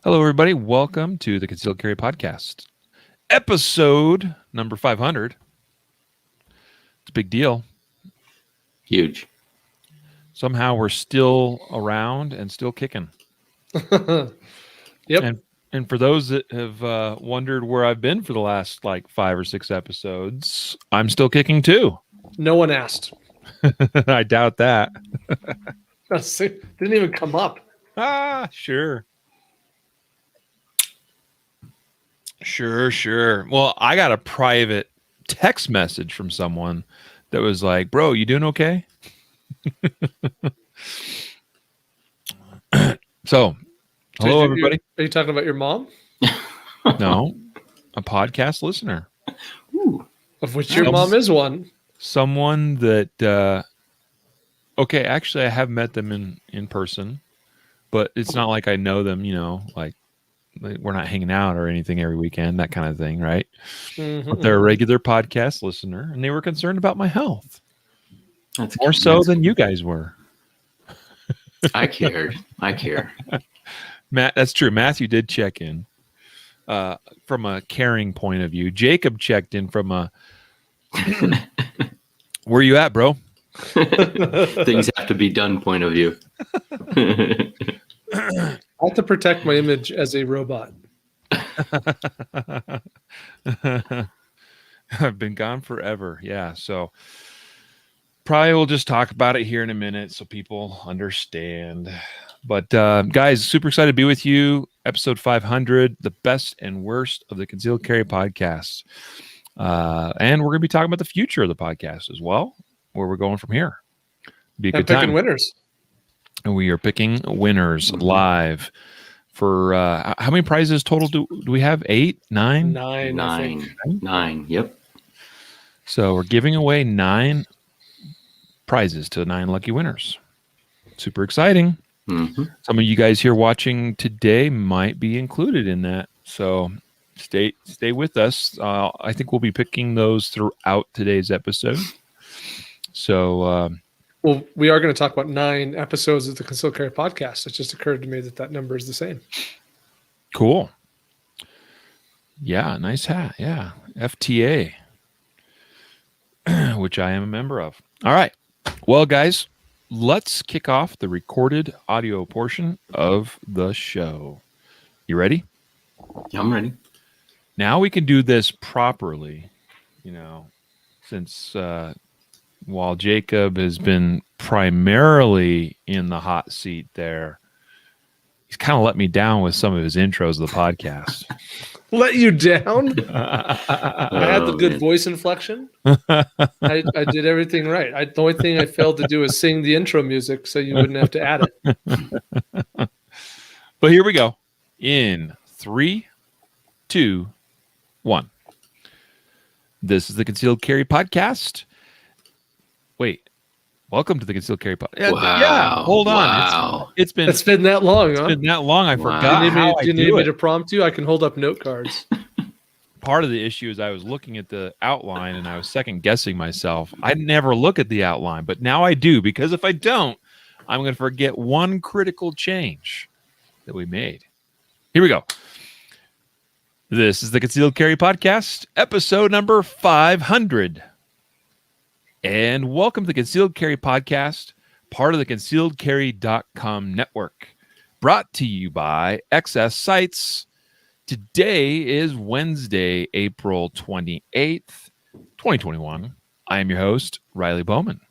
Hello, everybody. Welcome to the Concealed Carry Podcast, episode number 500. It's a big deal. Huge. Somehow we're still around and still kicking. Yep. And for those that have wondered where I've been for the last 5 or 6 episodes, I'm still kicking too. No one asked. I doubt that. Didn't even come up. Sure. Sure. Well, I got a private text message from someone that was like, bro, you doing okay? So, hello, everybody. Are you talking about your mom? No, a podcast listener. Ooh. Of which your mom is one. Someone that, okay, actually, I have met them in person, but it's not like I know them, we're not hanging out or anything every weekend, that kind of thing, right? Mm-hmm. But they're a regular podcast listener, and they were concerned about my health. That's More so than you guys were. I cared. I care. Matt, that's true. Matthew did check in from a caring point of view. Jacob checked in from a where you at, bro? Things have to be done point of view. I have to protect my image as a robot. I've been gone forever. Yeah. So probably we'll just talk about it here in a minute so people understand. But guys, super excited to be with you. Episode 500, the best and worst of the Concealed Carry podcast. And we're going to be talking about the future of the podcast as well, where we're going from here. Be a good picking time. Winners. And we are picking winners live for how many prizes total do we have? 8, 9? Nine. Yep. So we're giving away 9 prizes to 9 lucky winners. Super exciting. Mm-hmm. Some of you guys here watching today might be included in that. So stay with us. I think we'll be picking those throughout today's episode. So well, we are going to talk about 9 episodes of the Concealed Carry podcast. It just occurred to me that number is the same. Cool. Yeah, nice hat. Yeah, FTA, which I am a member of. All right. Well, guys, let's kick off the recorded audio portion of the show. You ready? Yeah, I'm ready. Now we can do this properly, since while Jacob has been primarily in the hot seat there, he's kind of let me down with some of his intros of the podcast. Let you down? I had the good voice inflection. I did everything right. The only thing I failed to do is sing the intro music so you wouldn't have to add it. But here we go. In 3, 2, 1. This is the Concealed Carry podcast. Wait, welcome to the Concealed Carry podcast. Wow. Yeah, hold on. Wow. It's been that long, huh? It's been that long. I forgot. Do you need me to prompt you? I can hold up note cards. Part of the issue is I was looking at the outline and I was second guessing myself. I never look at the outline, but now I do, because if I don't, I'm going to forget one critical change that we made. Here we go. This is the Concealed Carry podcast, episode number 500. And welcome to the Concealed Carry podcast, part of the concealedcarry.com network, brought to you by XS Sites. Today is Wednesday, April 28th, 2021. I am your host, Riley Bowman.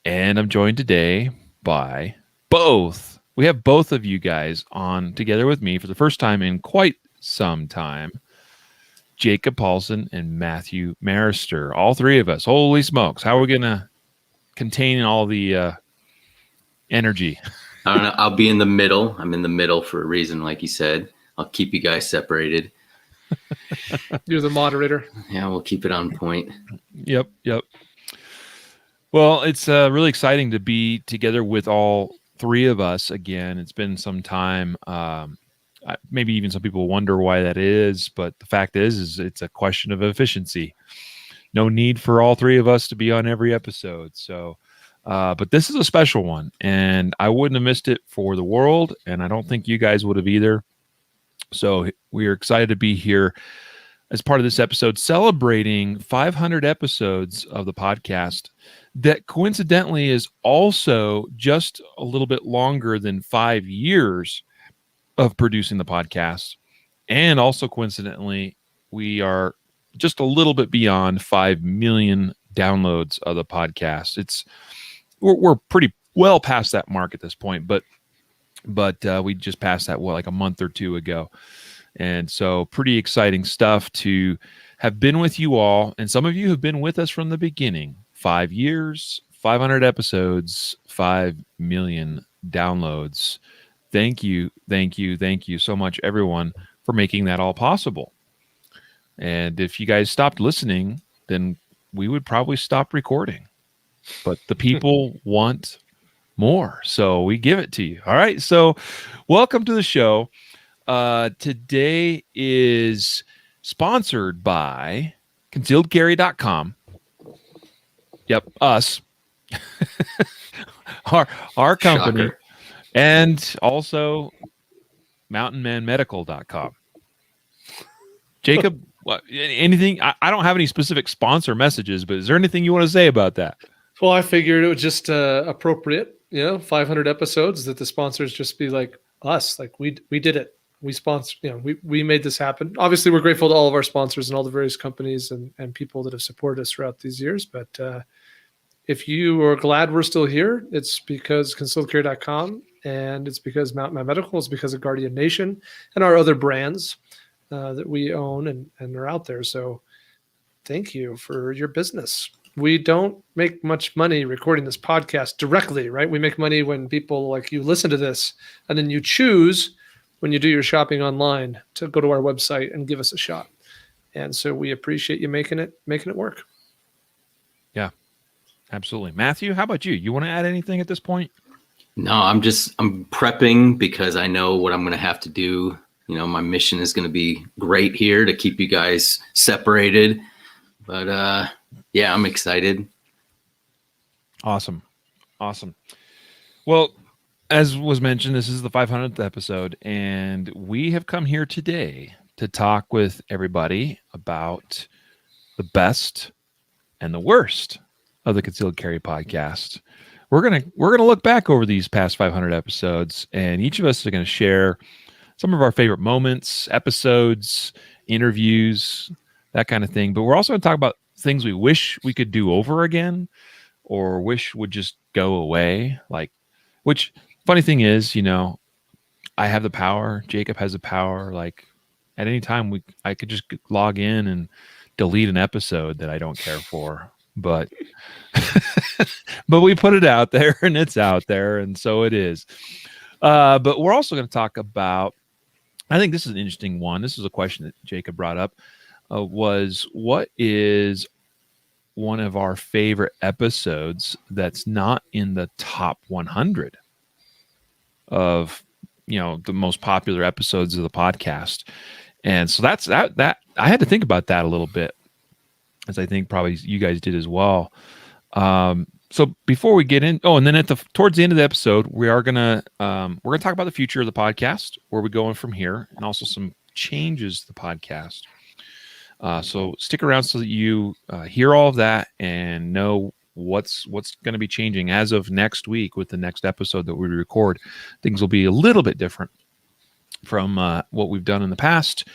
And I'm joined today by both. We have both of you guys on together with me for the first time in quite some time. Jacob Paulsen and Matthew Maruster. All 3 of us. Holy smokes. How are we going to contain all the energy? I don't know. I'll be in the middle. I'm in the middle for a reason, like you said. I'll keep you guys separated. You're the moderator. Yeah, we'll keep it on point. Yep. Well, it's really exciting to be together with all 3 of us again. It's been some time. Maybe even some people wonder why that is, but the fact is it's a question of efficiency. No need for all 3 of us to be on every episode. So, but this is a special one, and I wouldn't have missed it for the world, and I don't think you guys would have either. So we are excited to be here as part of this episode, celebrating 500 episodes of the podcast that coincidentally is also just a little bit longer than 5 years of producing the podcast. And also coincidentally, we are just a little bit beyond 5 million downloads of the podcast. We're pretty well past that mark at this point, but we just passed that like a month or two ago. And so pretty exciting stuff to have been with you all. And some of you have been with us from the beginning. 5 years, 500 episodes, 5 million downloads. Thank you so much, everyone, for making that all possible. And if you guys stopped listening, then we would probably stop recording. But the people want more, so we give it to you. All right, so welcome to the show. Today is sponsored by concealedcarry.com. Yep, us. our company. Shocker. And also mountainmanmedical.com. Jacob, anything? I don't have any specific sponsor messages, but is there anything you want to say about that? Well, I figured it was just appropriate, 500 episodes, that the sponsors just be like us. Like we did it. We sponsored, we made this happen. Obviously, we're grateful to all of our sponsors and all the various companies and people that have supported us throughout these years. But if you are glad we're still here, it's because concealedcarry.com, and it's because Mountain Man Medical, it's because of Guardian Nation and our other brands that we own and are out there. So thank you for your business. We don't make much money recording this podcast directly, right? We make money when people like you listen to this, and then you choose when you do your shopping online to go to our website and give us a shot. And so we appreciate you making it work. Yeah, absolutely. Matthew, how about you? You want to add anything at this point? No, I'm prepping because I know what I'm going to have to do. My mission is going to be great here to keep you guys separated. But yeah, I'm excited. Awesome. Well, as was mentioned, this is the 500th episode, and we have come here today to talk with everybody about the best and the worst of the Concealed Carry podcast. We're gonna look back over these past 500 episodes, and each of us are going to share some of our favorite moments, episodes, interviews, that kind of thing. But we're also going to talk about things we wish we could do over again, or wish would just go away. Which funny thing is, I have the power. Jacob has the power. Like at any time, I could just log in and delete an episode that I don't care for. But but we put it out there, and it's out there, and so it is. But we're also going to talk about, I think this is an interesting one. This is a question that Jacob brought up, was what is one of our favorite episodes that's not in the top 100 of, the most popular episodes of the podcast. And so that's that I had to think about that a little bit, as I think probably you guys did as well. So before we get in, and then towards the end of the episode, we're gonna talk about the future of the podcast, where we're going from here, and also some changes to the podcast. So stick around so that you hear all of that and know what's going to be changing as of next week with the next episode that we record. Things will be a little bit different from what we've done in the past.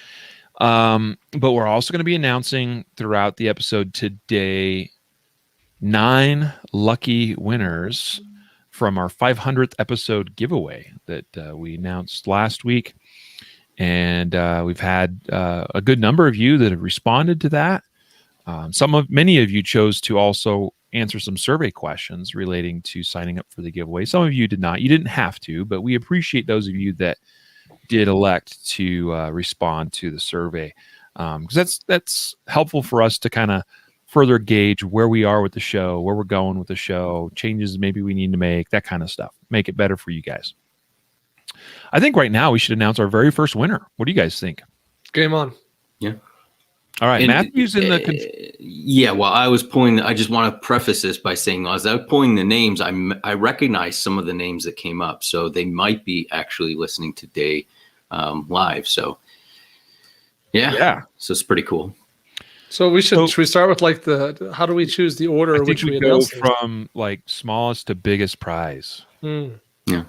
But we're also going to be announcing throughout the episode today 9 lucky winners from our 500th episode giveaway that we announced last week. And we've had a good number of you that have responded to that. Many of you chose to also answer some survey questions relating to signing up for the giveaway. Some of you did not. You didn't have to, but we appreciate those of you that did elect to respond to the survey, because that's helpful for us to kind of further gauge where we are with the show, where we're going with the show, changes maybe we need to make, that kind of stuff. Make it better for you guys. I think right now we should announce our very first winner. What do you guys think? Game on. Yeah. All right, And, Matthew's in the. Yeah, well, I was pulling. I just want to preface this by saying, as I was pulling the names, I recognized some of the names that came up, so they might be actually listening today live. So Yeah. So it's pretty cool. So should we start with like how do we choose the order in which we go announce things? from like smallest to biggest prize. Yeah.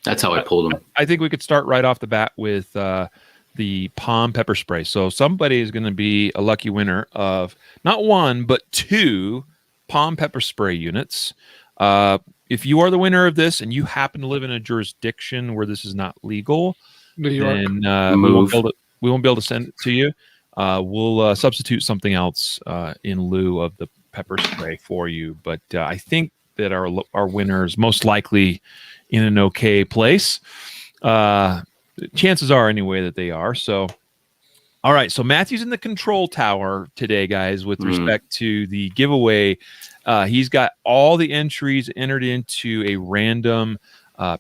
That's how I pulled them. I think we could start right off the bat with the palm pepper spray. So somebody is going to be a lucky winner of not one, but 2 palm pepper spray units. If you are the winner of this and you happen to live in a jurisdiction where this is not legal, New York. then we won't be able to send it to you. We'll substitute something else in lieu of the pepper spray for you. But I think that our winner is most likely in an okay place. Chances are anyway that they are. So, all right. So Matthew's in the control tower today, guys, with respect to the giveaway. He's got all the entries entered into a random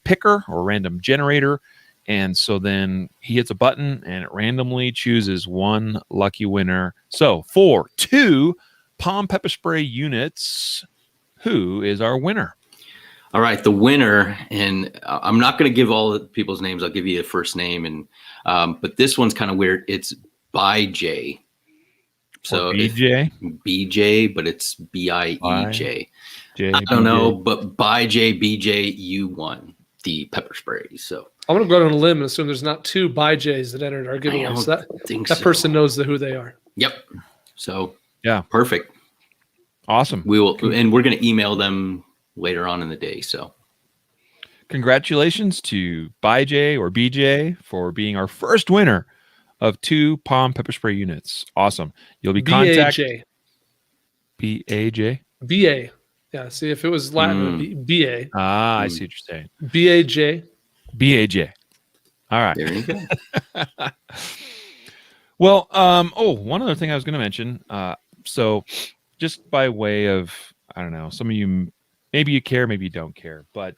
picker or random generator. And so then he hits a button and it randomly chooses one lucky winner. So for 2 palm pepper spray units, who is our winner? All right, the winner, and I'm not going to give all the people's names. I'll give you a first name, and but this one's kind of weird. It's by J. So BJ, BJ, but it's BIEJ. I don't know, but by J, BJ, you won the pepper spray. So I'm going to go on a limb and assume there's not 2 by J's that entered our giveaway. So that person knows who they are. Yep. So yeah, perfect. Awesome. We will, and we're going to email them later on in the day. So congratulations to BJ or BJ for being our first winner of 2 palm pepper spray units. Awesome. You'll be contacted. BAJ. BA. Yeah. See, if it was Latin, it would be BA. I see what you're saying. BAJ. BAJ. All right. There you go. Well, one other thing I was going to mention. So just by way of, I don't know, some of you, maybe you care, maybe you don't care, but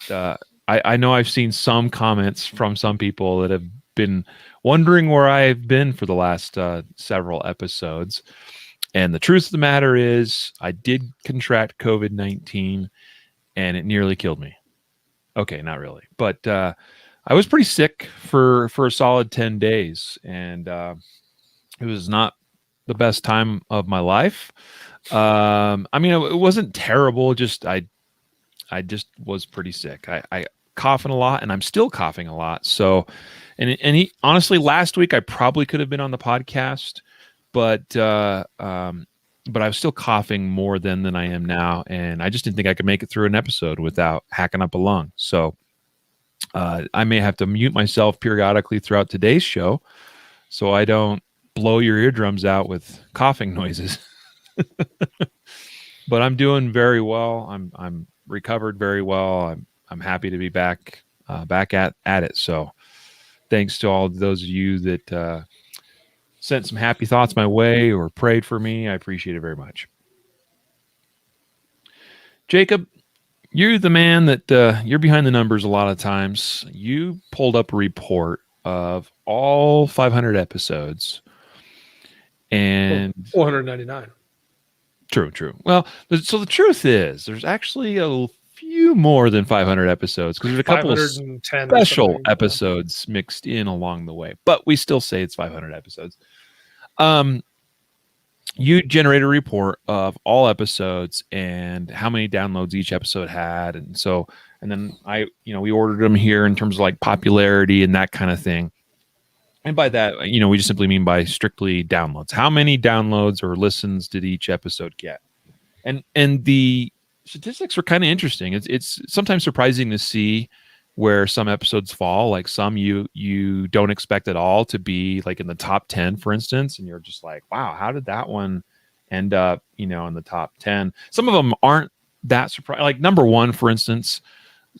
I know I've seen some comments from some people that have been wondering where I've been for the last several episodes. And the truth of the matter is I did contract COVID-19 and it nearly killed me. Okay, not really. But I was pretty sick for a solid 10 days. And it was not the best time of my life. I mean, it wasn't terrible. Just I just was pretty sick. I coughing a lot, and I'm still coughing a lot. So, and honestly, last week I probably could have been on the podcast, but I was still coughing more than I am now, and I just didn't think I could make it through an episode without hacking up a lung. So, I may have to mute myself periodically throughout today's show, so I don't blow your eardrums out with coughing noises. But I'm doing very well. I'm recovered very well. I'm happy to be back at it. So thanks to all of those of you that sent some happy thoughts my way or prayed for me. I appreciate it very much. Jacob, you're the man that you're behind the numbers a lot of times. You pulled up a report of all 500 episodes. And 499. True. Well, so the truth is there's actually a few more than 500 episodes because there's a couple of special episodes mixed in along the way, but we still say it's 500 episodes. You generate a report of all episodes and how many downloads each episode had. And then we ordered them here in terms of like popularity and that kind of thing. And by that, we just simply mean by strictly downloads. How many downloads or listens did each episode get? And the statistics are kind of interesting. It's sometimes surprising to see where some episodes fall. Like some you don't expect at all to be like in the top 10, for instance, and you're just like, wow, how did that one end up, in the top 10? Some of them aren't that surprising. Like number 1, for instance.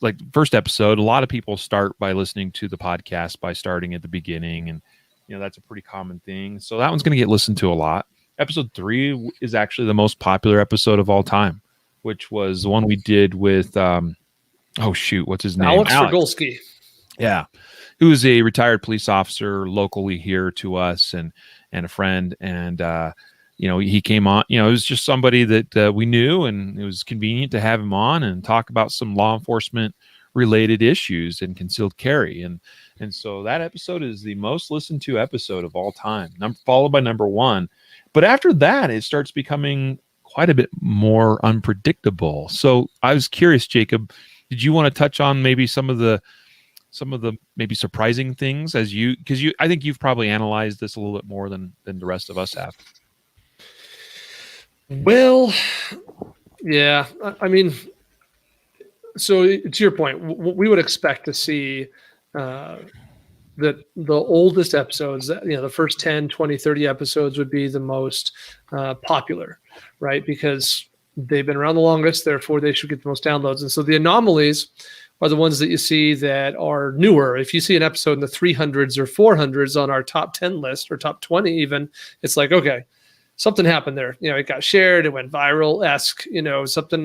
Like first episode, a lot of people start by listening to the podcast by starting at the beginning, and that's a pretty common thing. So that one's going to get listened to a lot. Episode 3 is actually the most popular episode of all time, which was the one we did with what's his name? Alex Rogolski. Yeah, who is a retired police officer locally here to us, and a friend, and he came on. It was just somebody that we knew, and it was convenient to have him on and talk about some law enforcement related issues in concealed carry. And so that episode is the most listened to episode of all time, followed by number one. But after that, it starts becoming quite a bit more unpredictable. So I was curious, Jacob, did you want to touch on maybe some of the maybe surprising things because I think you've probably analyzed this a little bit more than the rest of us have. Well, yeah, I mean, so to your point, we would expect to see that the oldest episodes, the first 10, 20, 30 episodes would be the most popular, right? Because they've been around the longest, therefore they should get the most downloads. And so the anomalies are the ones that you see that are newer. If you see an episode in the 300s or 400s on our top 10 list or top 20 even, it's like, okay, something happened there. It got shared, it went viral-esque,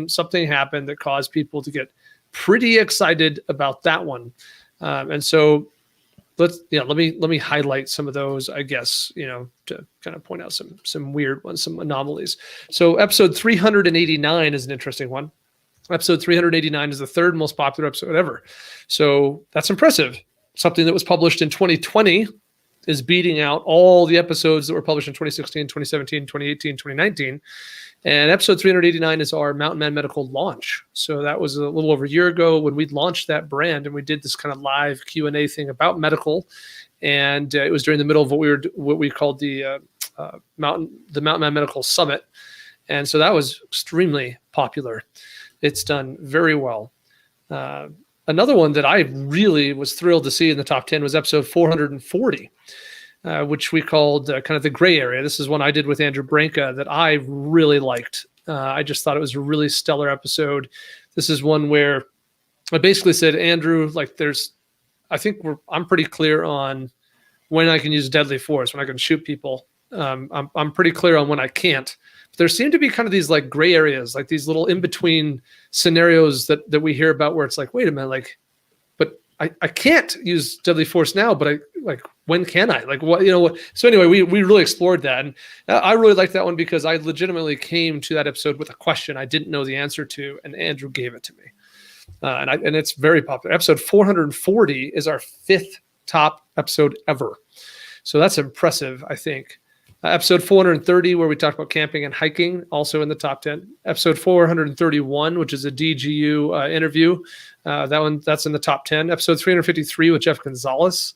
something happened that caused people to get pretty excited about that one. And so let me highlight some of those, I guess, to kind of point out some weird ones, some anomalies. So episode 389 is an interesting one. Episode 389 is the third most popular episode ever. So that's impressive. Something that was published in 2020 is beating out all the episodes that were published in 2016, 2017, 2018, 2019. And episode 389 is our Mountain Man Medical launch. So that was a little over a year ago when we launched that brand, and we did this kind of live Q&A thing about medical. And it was during the middle of what we called the Mountain Man Medical Summit. And so that was extremely popular. It's done very well. Another one that I really was thrilled to see in the top 10 was episode 440, which we called kind of the gray area. This is one I did with Andrew Branca that I really liked. I just thought it was a really stellar episode. This is one where I basically said, Andrew, I'm pretty clear on when I can use deadly force, when I can shoot people. I'm pretty clear on when I can't. There seem to be kind of these like gray areas, like these little in-between scenarios that we hear about where it's like, wait a minute, but I can't use deadly force now, but when can I? So anyway, we really explored that. And I really liked that one because I legitimately came to that episode with a question I didn't know the answer to, and Andrew gave it to me. And it's very popular. Episode 440 is our 5th top episode ever. So that's impressive, I think. Episode 430, where we talked about camping and hiking, also in the top 10. Episode 431, which is a DGU interview, that's in the top 10. Episode 353 with Jeff Gonzalez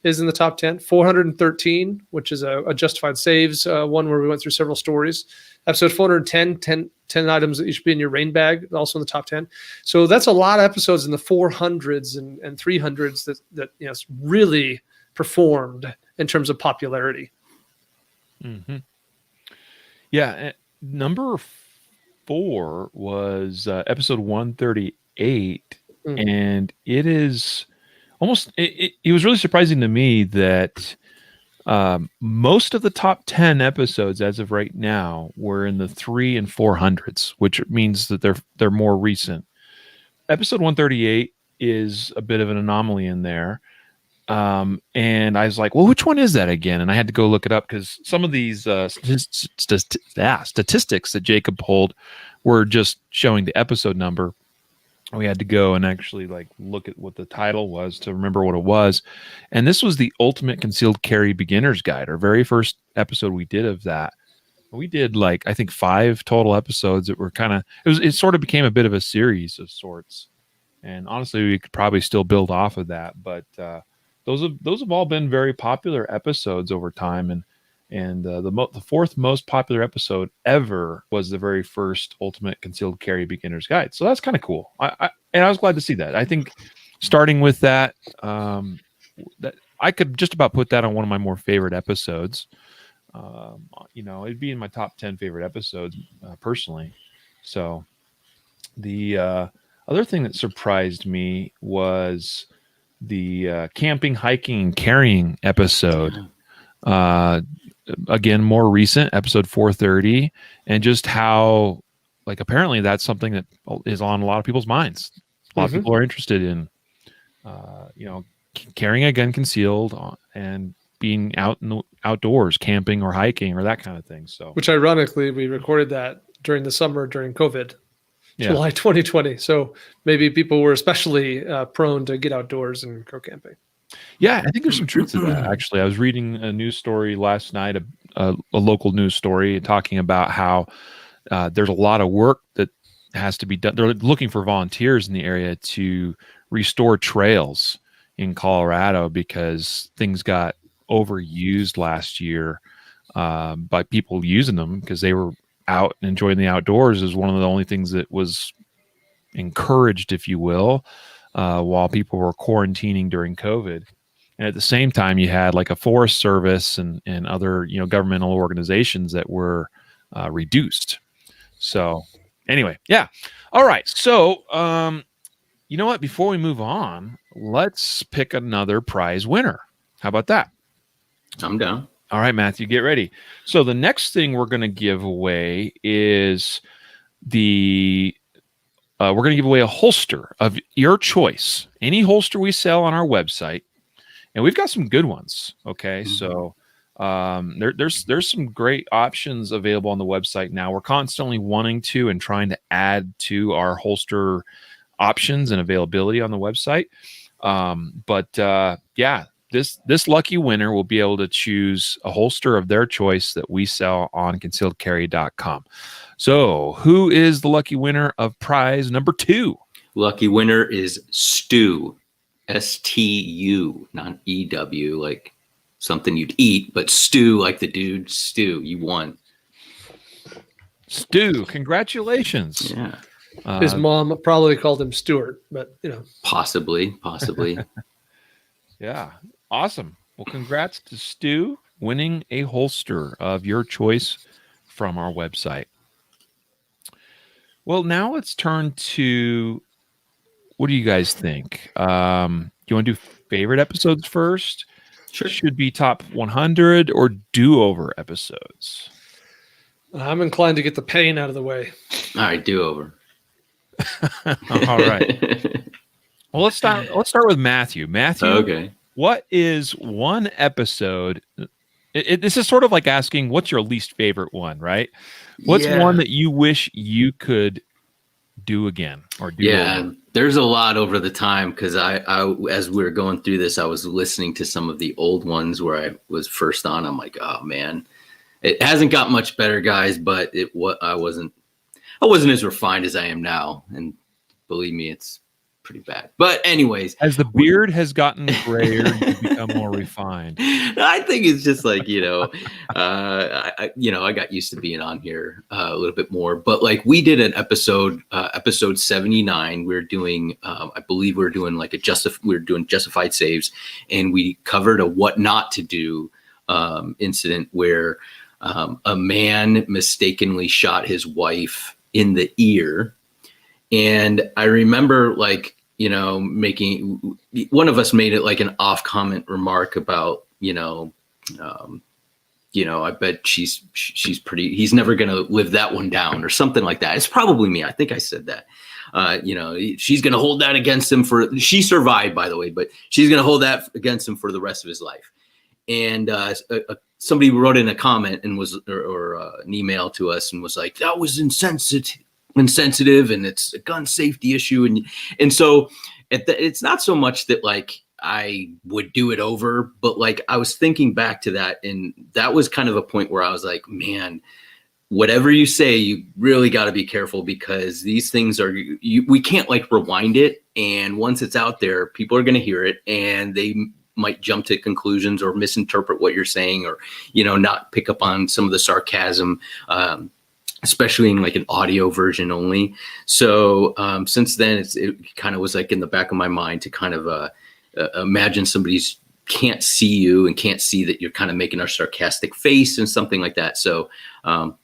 is in the top 10. 413, which is a Justified Saves one where we went through several stories. Episode 410, 10 items that you should be in your rain bag, also in the top 10. So that's a lot of episodes in the 400s and 300s that really performed in terms of popularity. Mm-hmm. Yeah, number 4 was episode 138, and it is almost. It was really surprising to me that most of the top 10 episodes as of right now were in the 300s and 400s, which means that they're more recent. Episode 138 is a bit of an anomaly in there. And I was like, well, which one is that again? And I had to go look it up because some of these statistics that Jacob pulled were just showing the episode number. We had to go and actually look at what the title was to remember what it was. And this was the Ultimate Concealed Carry Beginner's Guide, our very first episode we did of that. We did I think 5 total episodes that were it sort of became a bit of a series of sorts. And honestly, we could probably still build off of that, but those have all been very popular episodes over time, and the 4th most popular episode ever was the very first Ultimate Concealed Carry Beginner's Guide. So that's kind of cool. I was glad to see that. I think starting with that, that I could just about put that on one of my more favorite episodes. It'd be in my top 10 favorite episodes personally. So the other thing that surprised me was the camping, hiking, and carrying episode. Again, more recent, episode 430, and just how apparently that's something that is on a lot of people's minds. A lot of people are interested in carrying a gun concealed and being out in the outdoors, camping or hiking or that kind of thing. So, which ironically, we recorded that during the summer during COVID. Yeah. July 2020. So maybe people were especially prone to get outdoors and go camping. Yeah, I think there's some truth to that. Actually, I was reading a news story last night, a local news story, talking about how there's a lot of work that has to be done. They're looking for volunteers in the area to restore trails in Colorado because things got overused last year by people using them because they were out and enjoying the outdoors is one of the only things that was encouraged, if you will, while people were quarantining during COVID. And at the same time, you had like a Forest Service and other, governmental organizations that were reduced. So anyway, yeah. All right. So, you know what? Before we move on, let's pick another prize winner. How about that? I'm down. All right, Matthew, get ready. So the next thing we're going to give away is we're going to give away a holster of your choice. Any holster we sell on our website. And we've got some good ones. Okay. Mm-hmm. So there's some great options available on the website now. We're constantly wanting to and trying to add to our holster options and availability on the website. This lucky winner will be able to choose a holster of their choice that we sell on concealedcarry.com. So who is the lucky winner of prize number 2? Lucky winner is Stu. STU, not EW, like something you'd eat, but Stu, like the dude Stu. You won. Stu, congratulations. Yeah. His mom probably called him Stuart, but Possibly. Yeah. Awesome. Well, congrats to Stu winning a holster of your choice from our website. Well, now let's turn to, what do you guys think? Do you want to do favorite episodes first? Sure. Should be top 100 or do-over episodes? I'm inclined to get the pain out of the way. All right, do-over. All right. Well, let's start with Matthew. Matthew, okay. What is one episode? This is sort of like asking, what's your least favorite one, right? What's one that you wish you could do again or do over? There's a lot over the time because I as we were going through this, I was listening to some of the old ones where I was first on. I'm like, oh man, it hasn't got much better, guys. But I wasn't as refined as I am now, and believe me, it's pretty bad. But anyways, as the beard has gotten grayer, you become more refined. I think it's just like, I got used to being on here a little bit more, but like we did an episode 79. We were doing, I believe we were doing like we were doing justified saves, and we covered a what not to do incident where a man mistakenly shot his wife in the ear. And I remember making one of us made it like an off comment remark about, I bet she's pretty, he's never going to live that one down or something like that. It's probably me. I think I said that, she's going to hold that against him she survived, by the way, but she's going to hold that against him for the rest of his life. And somebody wrote in a comment and or an email to us and was like, that was insensitive, and it's a gun safety issue. And so it's not so much that like I would do it over, but like I was thinking back to that, and that was kind of a point where I was like, man, whatever you say, you really got to be careful, because these things we can't like rewind it. And once it's out there, people are going to hear it and they might jump to conclusions or misinterpret what you're saying, or, not pick up on some of the sarcasm, especially in like an audio version only. So since then, it kind of was like in the back of my mind to kind of imagine somebody's can't see you and can't see that you're kind of making a sarcastic face and something like that. So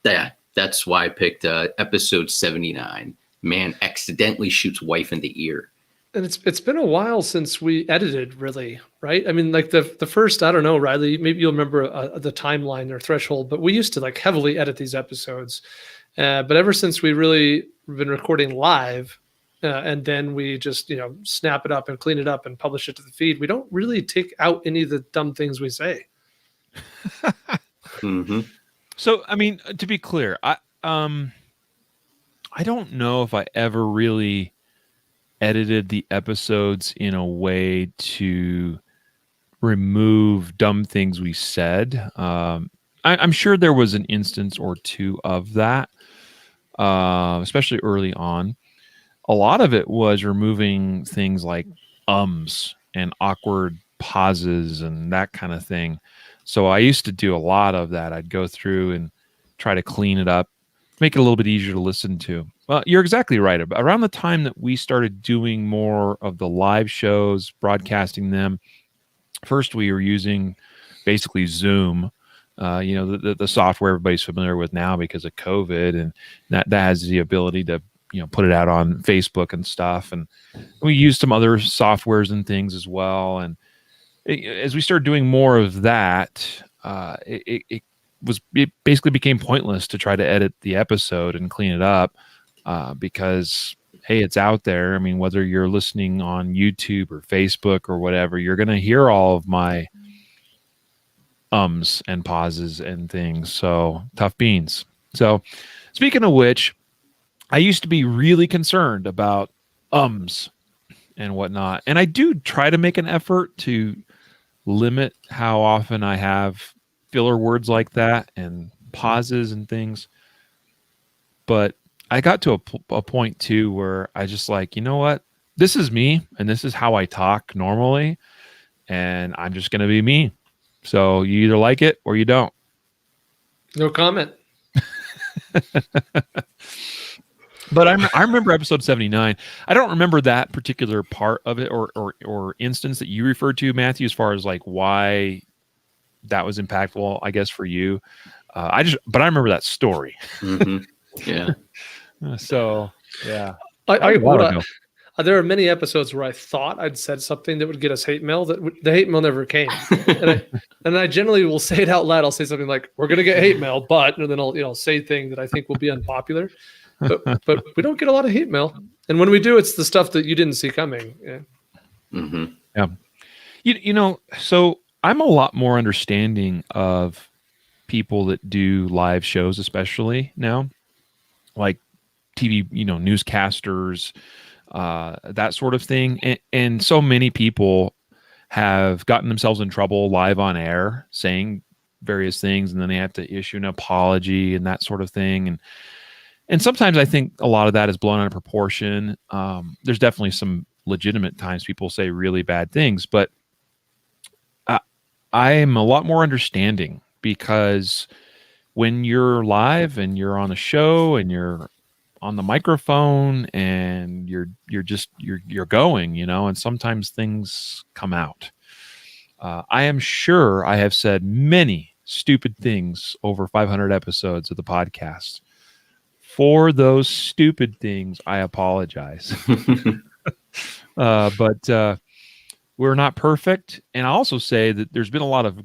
that's why I picked episode 79. Man accidentally shoots wife in the ear. And it's been a while since we edited, really, right? I mean, like the first, I don't know, Riley, maybe you'll remember the timeline or threshold, but we used to like heavily edit these episodes. But ever since we really been recording live, and then we just, snap it up and clean it up and publish it to the feed, we don't really take out any of the dumb things we say. Mm-hmm. So, I mean, to be clear, I don't know if I ever really edited the episodes in a way to remove dumb things we said. I'm sure there was an instance or two of that, especially early on. A lot of it was removing things like ums and awkward pauses and that kind of thing. So I used to do a lot of that. I'd go through and try to clean it up, make it a little bit easier to listen to. Well, you're exactly right. Around the time that we started doing more of the live shows, broadcasting them, first we were using basically Zoom, the software everybody's familiar with now because of COVID, and that has the ability to put it out on Facebook and stuff. And we used some other softwares and things as well. And as we started doing more of that, it basically became pointless to try to edit the episode and clean it up, because hey, it's out there. I mean, whether you're listening on YouTube or Facebook or whatever, you're going to hear all of my ums and pauses and things. So tough beans. So speaking of which, I used to be really concerned about ums and whatnot. And I do try to make an effort to limit how often I have filler words like that and pauses and things. But I got to a point too where I just like, you know what? This is me and this is how I talk normally. And I'm just going to be me. So you either like it or you don't. No comment. But I remember episode 79. I don't remember that particular part of it or instance that you referred to, Matthew, as far as like why that was impactful, I guess, for you. But I remember that story. Mm-hmm. Yeah. So yeah. There are many episodes where I thought I'd said something that would get us hate mail. The hate mail never came, and I generally will say it out loud. I'll say something like, "We're gonna get hate mail," and then I'll say things that I think will be unpopular. But we don't get a lot of hate mail, and when we do, it's the stuff that you didn't see coming. Yeah. Mm-hmm. Yeah. So I'm a lot more understanding of people that do live shows, especially now, like TV, newscasters, that sort of thing. And so many people have gotten themselves in trouble live on air saying various things, and then they have to issue an apology and that sort of thing. And sometimes I think a lot of that is blown out of proportion. There's definitely some legitimate times people say really bad things, but I am a lot more understanding, because when you're live and you're on a show and you're on the microphone and you're going, and sometimes things come out. I am sure I have said many stupid things over 500 episodes of the podcast. For those stupid things, I apologize. But we're not perfect. And I also say that there's been a lot of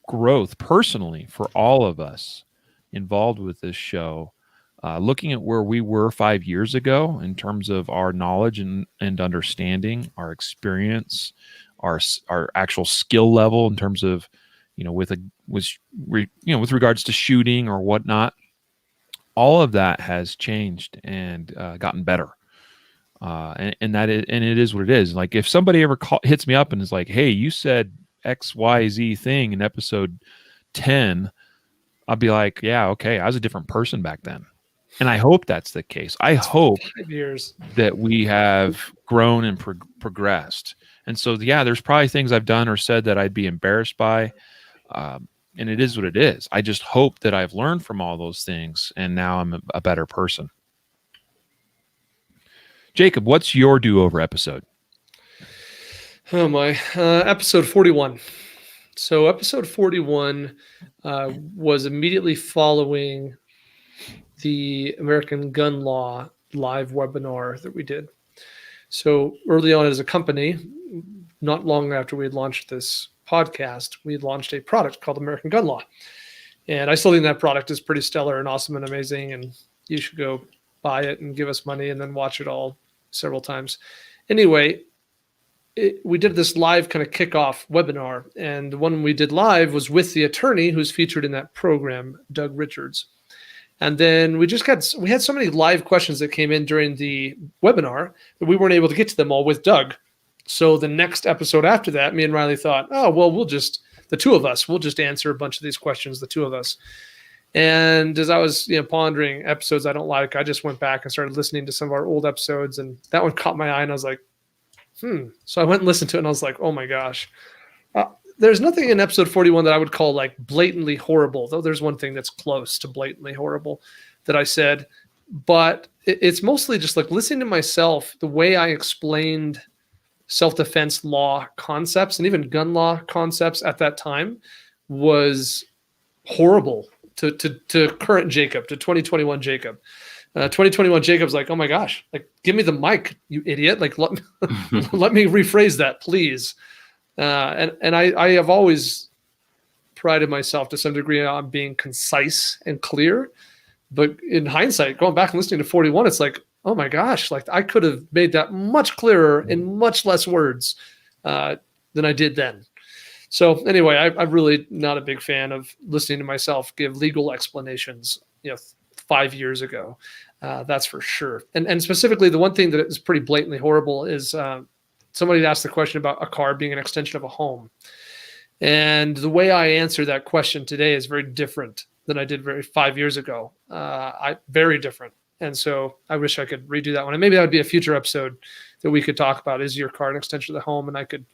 growth personally for all of us involved with this show. Looking at where we were 5 years ago in terms of our knowledge and understanding, our experience, our actual skill level in terms of, with regards to shooting or whatnot, all of that has changed and gotten better. And it is what it is. Like if somebody ever hits me up and is like, "Hey, you said XYZ thing in episode 10," I'll be like, "Yeah, okay. I was a different person back then." And I hope that's the case. I hope 5 years that we have grown and progressed. And so, yeah, there's probably things I've done or said that I'd be embarrassed by. And it is what it is. I just hope that I've learned from all those things, and now I'm a better person. Jacob, what's your do-over episode? Oh my, episode 41. So episode 41 was immediately following the American gun law live webinar that we did. So early on as a company, not long after we had launched this podcast, we had launched a product called American Gun Law. And I still think that product is pretty stellar and awesome and amazing. And you should go buy it and give us money and then watch it all several times. Anyway, we did this live kind of kickoff webinar. And the one we did live was with the attorney who's featured in that program, Doug Richards. And then we had so many live questions that came in during the webinar that we weren't able to get to them all with Doug. So the next episode after that, me and Riley thought, oh, well, the two of us, we'll just answer a bunch of these questions, the two of us. And as I was pondering episodes I don't like, I just went back and started listening to some of our old episodes, and that one caught my eye, and I was like, So I went and listened to it, and I was like, oh my gosh. There's nothing in episode 41 that I would call like blatantly horrible, though there's one thing that's close to blatantly horrible that I said. But it's mostly just like listening to myself, the way I explained self-defense law concepts and even gun law concepts at that time was horrible to current Jacob, to 2021 Jacob. 2021 Jacob's like, oh my gosh, like, give me the mic, you idiot. Like, let me rephrase that, please. And I have always prided myself to some degree on being concise and clear. But in hindsight, going back and listening to 41, it's like, oh my gosh, like I could have made that much clearer in much less words than I did then. So anyway, I'm really not a big fan of listening to myself give legal explanations, 5 years ago. That's for sure. And specifically, the one thing that is pretty blatantly horrible is somebody asked the question about a car being an extension of a home. And the way I answer that question today is very different than I did 5 years ago. Very different. And so I wish I could redo that one. And maybe that would be a future episode that we could talk about. Is your car an extension of the home? And I could,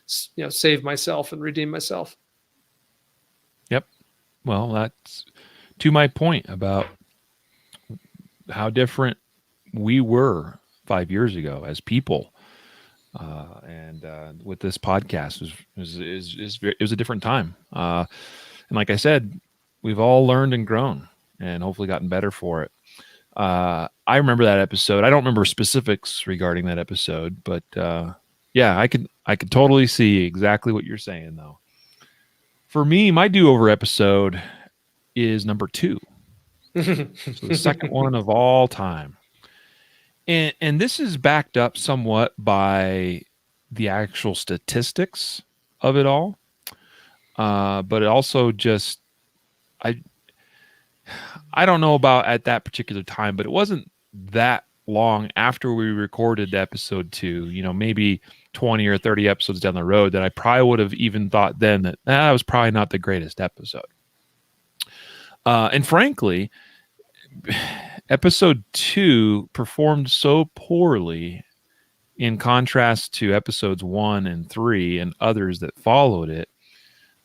save myself and redeem myself. Yep. Well, that's to my point about how different we were 5 years ago as people. And with this podcast, it was a different time. And like I said, we've all learned and grown and hopefully gotten better for it. I remember that episode. I don't remember specifics regarding that episode, but yeah, I could totally see exactly what you're saying, though. For me, my do-over episode is number 2. So the second one of all time. And this is backed up somewhat by the actual statistics of it all. But it also just, I don't know about at that particular time, but it wasn't that long after we recorded episode 2, maybe 20 or 30 episodes down the road, that I probably would have even thought then that was probably not the greatest episode. And frankly, episode 2 performed so poorly in contrast to episodes 1 and 3 and others that followed it,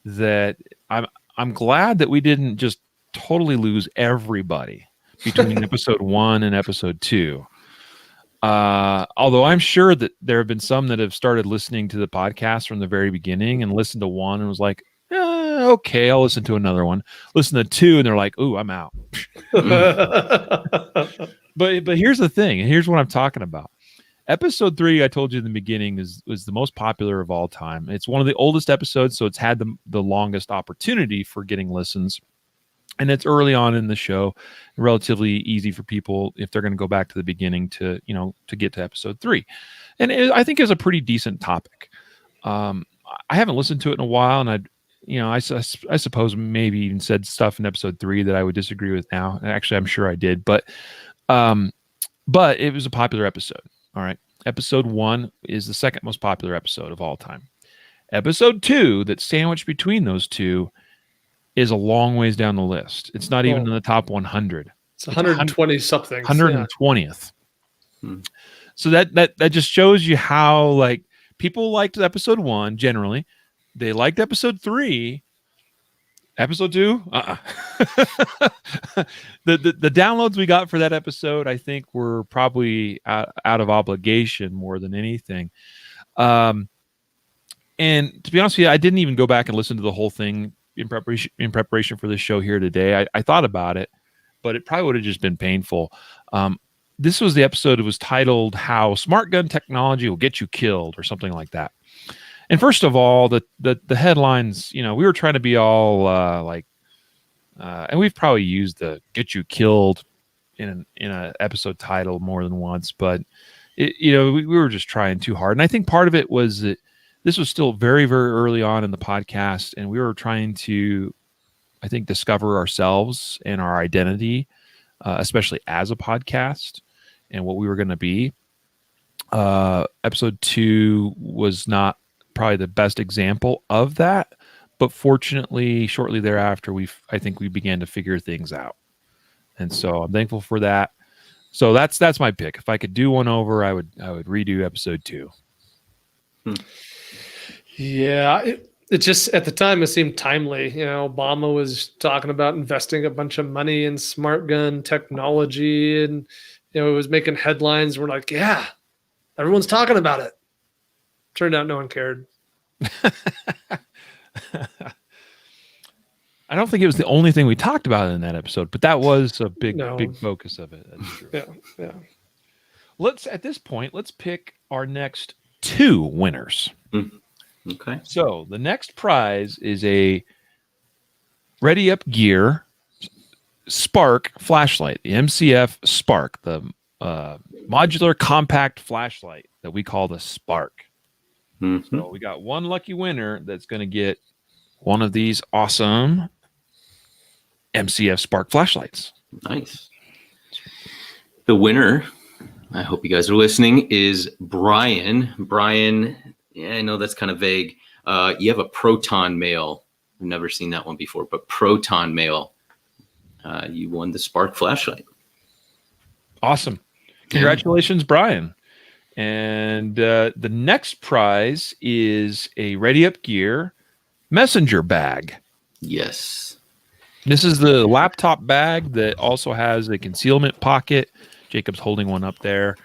that I'm glad that we didn't just totally lose everybody between episode 1 and episode 2. Although I'm sure that there have been some that have started listening to the podcast from the very beginning and listened to 1 and was like, okay, I'll listen to another one. Listen to 2 and they're like, ooh, I'm out. But here's the thing, and here's what I'm talking about. Episode 3, I told you in the beginning, was the most popular of all time. It's one of the oldest episodes, so it's had the longest opportunity for getting listens. And it's early on in the show, relatively easy for people if they're going to go back to the beginning to get to episode 3. And I think it's a pretty decent topic. I haven't listened to it in a while, and I suppose maybe even said stuff in episode 3 that I would disagree with now. Actually, I'm sure I did, but it was a popular episode. All right. Episode 1 is the second most popular episode of all time. Episode 2, that's sandwiched between those two, is a long ways down the list. It's not even in the top 100. It's 120 something. 120th. Yeah. So that just shows you how, like, people liked episode 1 generally. They liked episode 3. Episode 2, the downloads we got for that episode, I think, were probably out of obligation more than anything. And to be honest with you, I didn't even go back and listen to the whole thing in preparation for this show here today. I thought about it, but it probably would have just been painful. This was the episode. It was titled "How Smart Gun Technology Will Get You Killed" or something like that. And first of all, the headlines, we were trying to be all and we've probably used the "get you killed" in an episode title more than once, but we were just trying too hard. And I think part of it was that this was still very, very early on in the podcast, and we were trying to I think, discover ourselves and our identity, especially as a podcast and what we were going to be. Episode 2 was not probably the best example of that, but fortunately, shortly thereafter, I think we began to figure things out, and so I'm thankful for that. So that's my pick. If I could do one over, I would redo episode 2. Yeah, it just at the time it seemed timely. You know, Obama was talking about investing a bunch of money in smart gun technology, and it was making headlines. We're like, yeah, everyone's talking about it. Turned out no one cared. I don't think it was the only thing we talked about in that episode, but that was a big focus of it. That's true. Yeah. At this point, let's pick our next 2 winners. Okay. So the next prize is a Ready Up Gear Spark flashlight, the MCF Spark, the modular compact flashlight that we call the Spark. So we got one lucky winner that's going to get one of these awesome MCF Spark flashlights. Nice. The winner, I hope you guys are listening, is Brian. Brian, yeah, I know that's kind of vague. You have a proton mail. I've never seen that one before, but proton mail. You won the Spark flashlight. Awesome. Congratulations, Brian. And the next prize is a Ready Up Gear messenger bag. Yes. This is the laptop bag that also has a concealment pocket. Jacob's holding one up there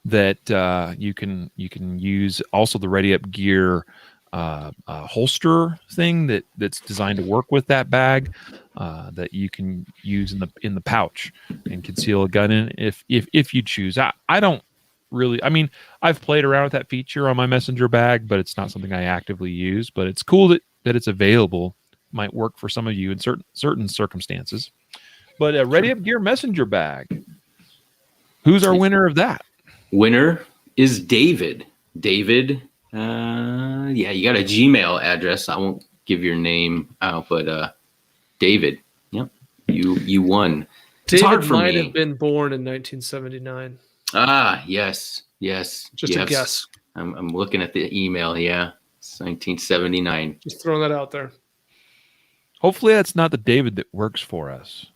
that you can use. Also, the Ready Up Gear holster thing that's designed to work with that bag that you can use in the pouch and conceal a gun in if you choose. I don't really. I mean, I've played around with that feature on my messenger bag, but it's not something I actively use. But it's cool that it's available. Might work for some of you in certain circumstances. But a Ready Up Gear messenger bag. Who's our winner of that? Winner is David. David, yeah, you got a Gmail address. I won't give your name out, but David, yep, you won. David might have been born in 1979. Ah, yes. Just a guess. I'm looking at the email. Yeah, it's 1979. Just throwing that out there. Hopefully, that's not the David that works for us.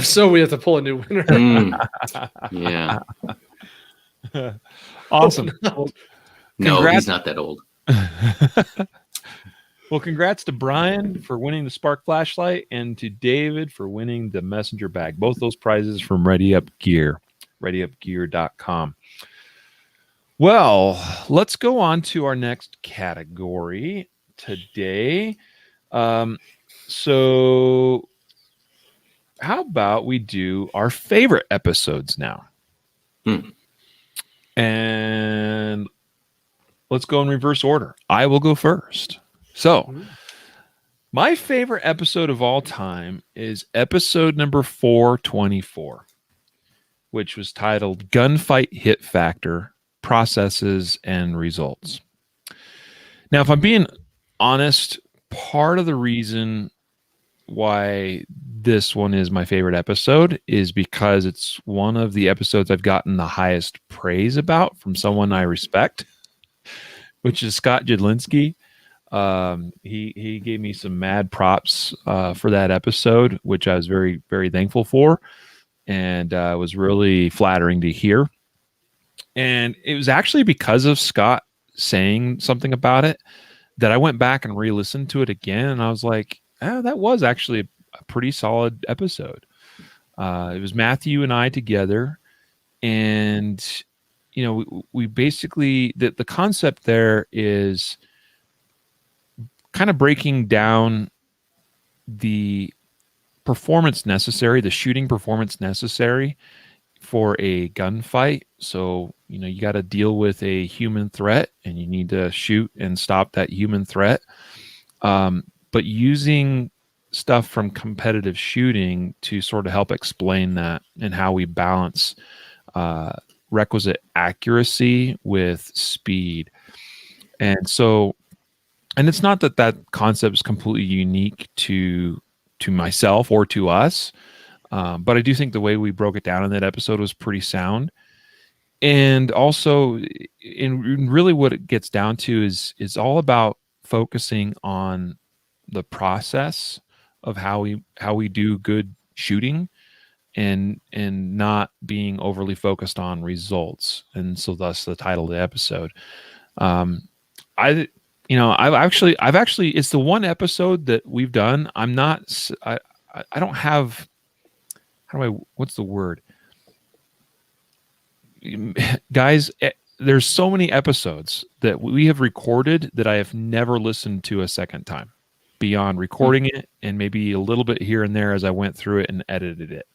So we have to pull a new winner. Yeah. Awesome. No, he's not that old. Well, congrats to Brian for winning the Spark flashlight and to David for winning the messenger bag. Both those prizes from Ready Up Gear, readyupgear.com. Well, let's go on to our next category today. So how about we do our favorite episodes now? And let's go in reverse order. I will go first. So my favorite episode of all time is episode number 424, which was titled Gunfight Hit Factor, Processes and Results. Now, if I'm being honest, part of the reason why this one is my favorite episode is because it's one of the episodes I've gotten the highest praise about from someone I respect, which is Scott Jedlinski. He gave me some mad props for that episode, which I was very, very thankful for, and was really flattering to hear. And it was actually because of Scott saying something about it that I went back and re-listened to it again, and I was like, that was actually a pretty solid episode. It was Matthew and I together, and we basically the concept there is kind of breaking down the performance necessary, the shooting performance necessary for a gunfight. So you got to deal with a human threat, and you need to shoot and stop that human threat. But using stuff from competitive shooting to sort of help explain that and how we balance requisite accuracy with speed. And it's not that concept is completely unique to myself or to us. But I do think the way we broke it down in that episode was pretty sound. And also, in really what it gets down to is all about focusing on the process of how we do good shooting, and not being overly focused on results. And so thus the title of the episode. I've actually it's the one episode that we've done. I don't have, what's the word? Guys, there's so many episodes that we have recorded that I have never listened to a second time, beyond recording it and maybe a little bit here and there as I went through it and edited it.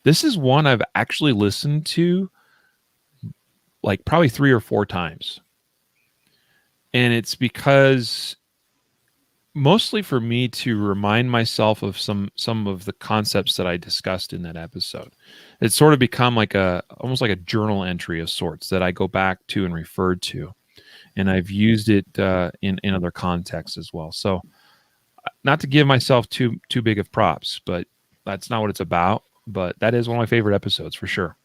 This is one I've actually listened to like probably 3 or 4 times. And it's because mostly for me to remind myself of some of the concepts that I discussed in that episode. It's sort of become almost like a journal entry of sorts that I go back to and refer to. And I've used it in other contexts as well. So not to give myself too big of props, but that's not what it's about. But that is one of my favorite episodes for sure.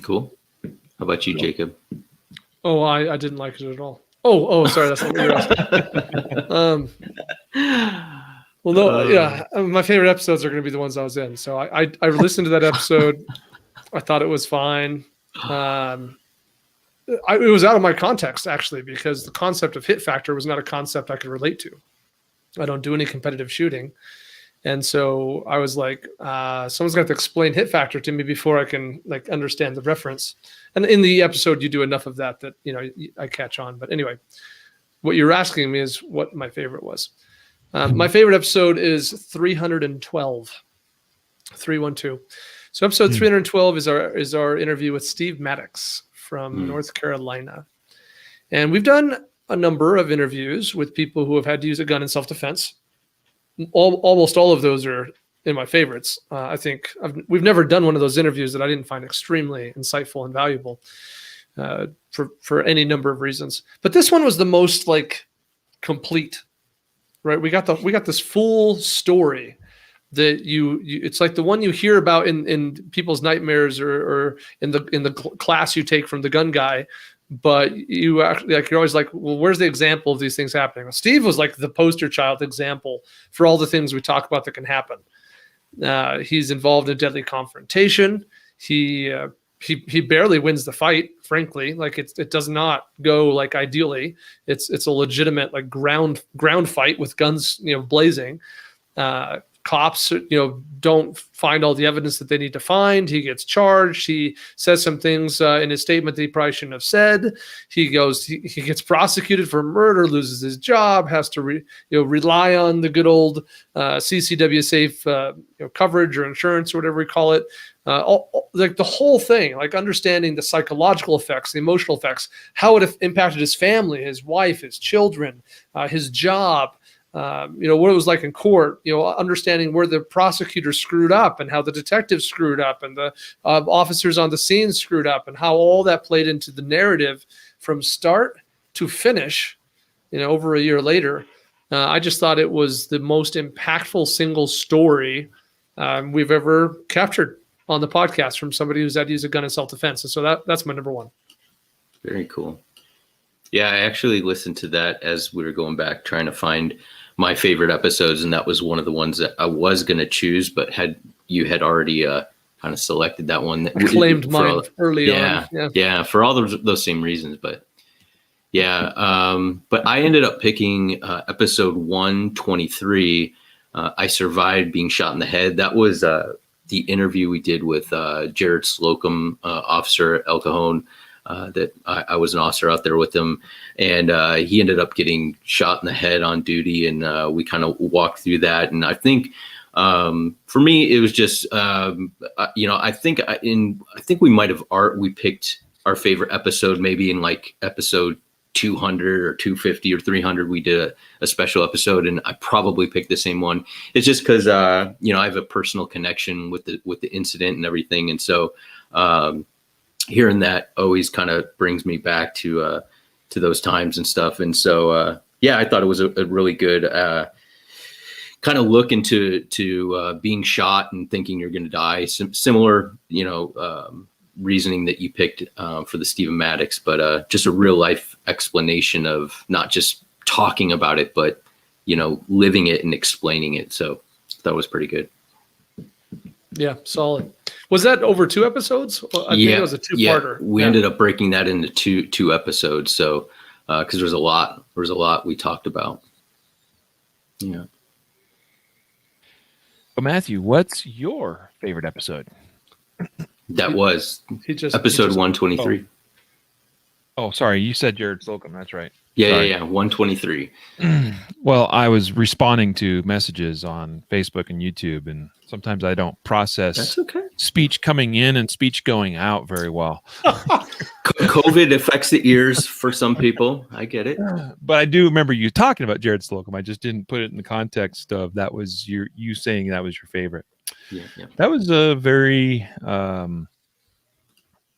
Cool. How about you, Jacob? Oh, I didn't like it at all. Oh, sorry, that's not what you're asking. Well, no, yeah, my favorite episodes are going to be the ones I was in. So I listened to that episode. I thought it was fine. It was out of my context, actually, because the concept of hit factor was not a concept I could relate to. I don't do any competitive shooting. And so I was like, someone's going to have to explain hit factor to me before I can understand the reference. And in the episode, you do enough of that I catch on. But anyway, what you're asking me is what my favorite was. My favorite episode is 312. 312. So episode 312 is our interview with Steve Maddox from North Carolina. And we've done a number of interviews with people who have had to use a gun in self-defense. Almost all of those are in my favorites. I think we've never done one of those interviews that I didn't find extremely insightful and valuable for any number of reasons. But this one was the most complete, right? We got this full story that you it's like the one you hear about in people's nightmares or in the class you take from the gun guy. But you actually you're always like, well, where's the example of these things happening? Well, Steve was like the poster child example for all the things we talk about that can happen. He's involved in deadly confrontation. He barely wins the fight, frankly. It does not go ideally. It's a legitimate ground fight with guns blazing. Cops don't find all the evidence that they need to find. He gets charged. He says some things in his statement that he probably shouldn't have said. He gets prosecuted for murder, loses his job, has to rely on the good old CCW safe coverage or insurance or whatever we call it. The whole thing, understanding the psychological effects, the emotional effects, how it impacted his family, his wife, his children, his job. What it was like in court, understanding where the prosecutor screwed up and how the detectives screwed up and the officers on the scene screwed up and how all that played into the narrative from start to finish, over a year later. I just thought it was the most impactful single story we've ever captured on the podcast from somebody who's had to use a gun in self-defense. And so that's my number one. Very cool. Yeah, I actually listened to that as we were going back trying to find my favorite episodes, and that was one of the ones that I was going to choose, but you had already kind of selected that one. That claimed mine early on. Yeah, for all those same reasons. But yeah, but I ended up picking episode 123. I survived being shot in the head. That was the interview we did with Jared Slocum, officer El Cajon. That I was an officer out there with him, and he ended up getting shot in the head on duty, and we kind of walked through that. And I think for me, it was just I think we picked our favorite episode maybe in episode 200 or 250 or 300. We did a special episode, and I probably picked the same one. It's just because I have a personal connection with the incident and everything, and so. Hearing that always kind of brings me back to those times and stuff. And so, yeah, I thought it was a really good kind of look into being shot and thinking you're going to die. Similar, reasoning that you picked for the Stephen Maddox, but just a real life explanation of not just talking about it, but living it and explaining it. So that was pretty good. Yeah, solid. Was that over 2 episodes? I think it was a 2-parter. We ended up breaking that into two episodes. So because there's a lot we talked about. Yeah. So Matthew, what's your favorite episode? That was episode 123. Oh, sorry. You said Jared Slocum. That's right. Yeah. 123. Well, I was responding to messages on Facebook and YouTube, and sometimes I don't process That's okay. speech coming in and speech going out very well. COVID affects the ears for some people. I get it. But I do remember you talking about Jared Slocum. I just didn't put it in the context of that was you saying that was your favorite. Yeah. That was a very that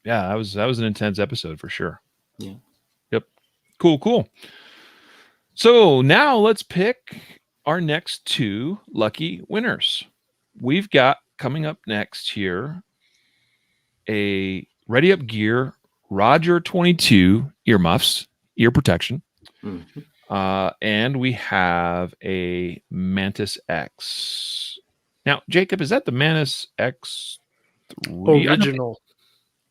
was an intense episode for sure. Yeah. Yep. Cool. So now let's pick our next 2 lucky winners. We've got coming up next here a Ready Up Gear Roger 22 earmuffs, ear protection. Mm-hmm. And we have a Mantis X. Now, Jacob, is that the Mantis X? Original.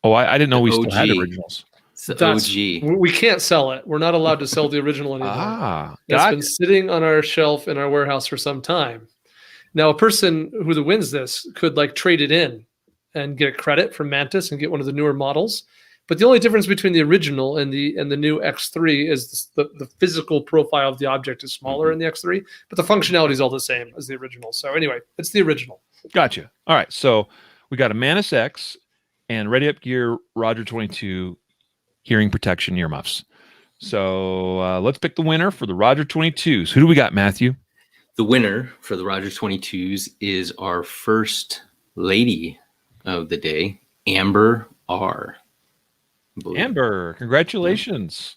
I didn't know we OG. still had originals. It's the OG. We can't sell it. We're not allowed to sell the original anymore. It's been sitting on our shelf in our warehouse for some time. Now, a person who wins this could trade it in and get a credit from Mantis and get one of the newer models. But the only difference between the original and the new X3 is the physical profile of the object is smaller in the X3, but the functionality is all the same as the original. So anyway, it's the original. Gotcha. All right. So we got a Mantis X and Ready Up Gear Roger 22 hearing protection earmuffs. So let's pick the winner for the Roger 22s. Who do we got, Matthew? The winner for the Roger 22s is our first lady of the day, Amber R. Amber, congratulations.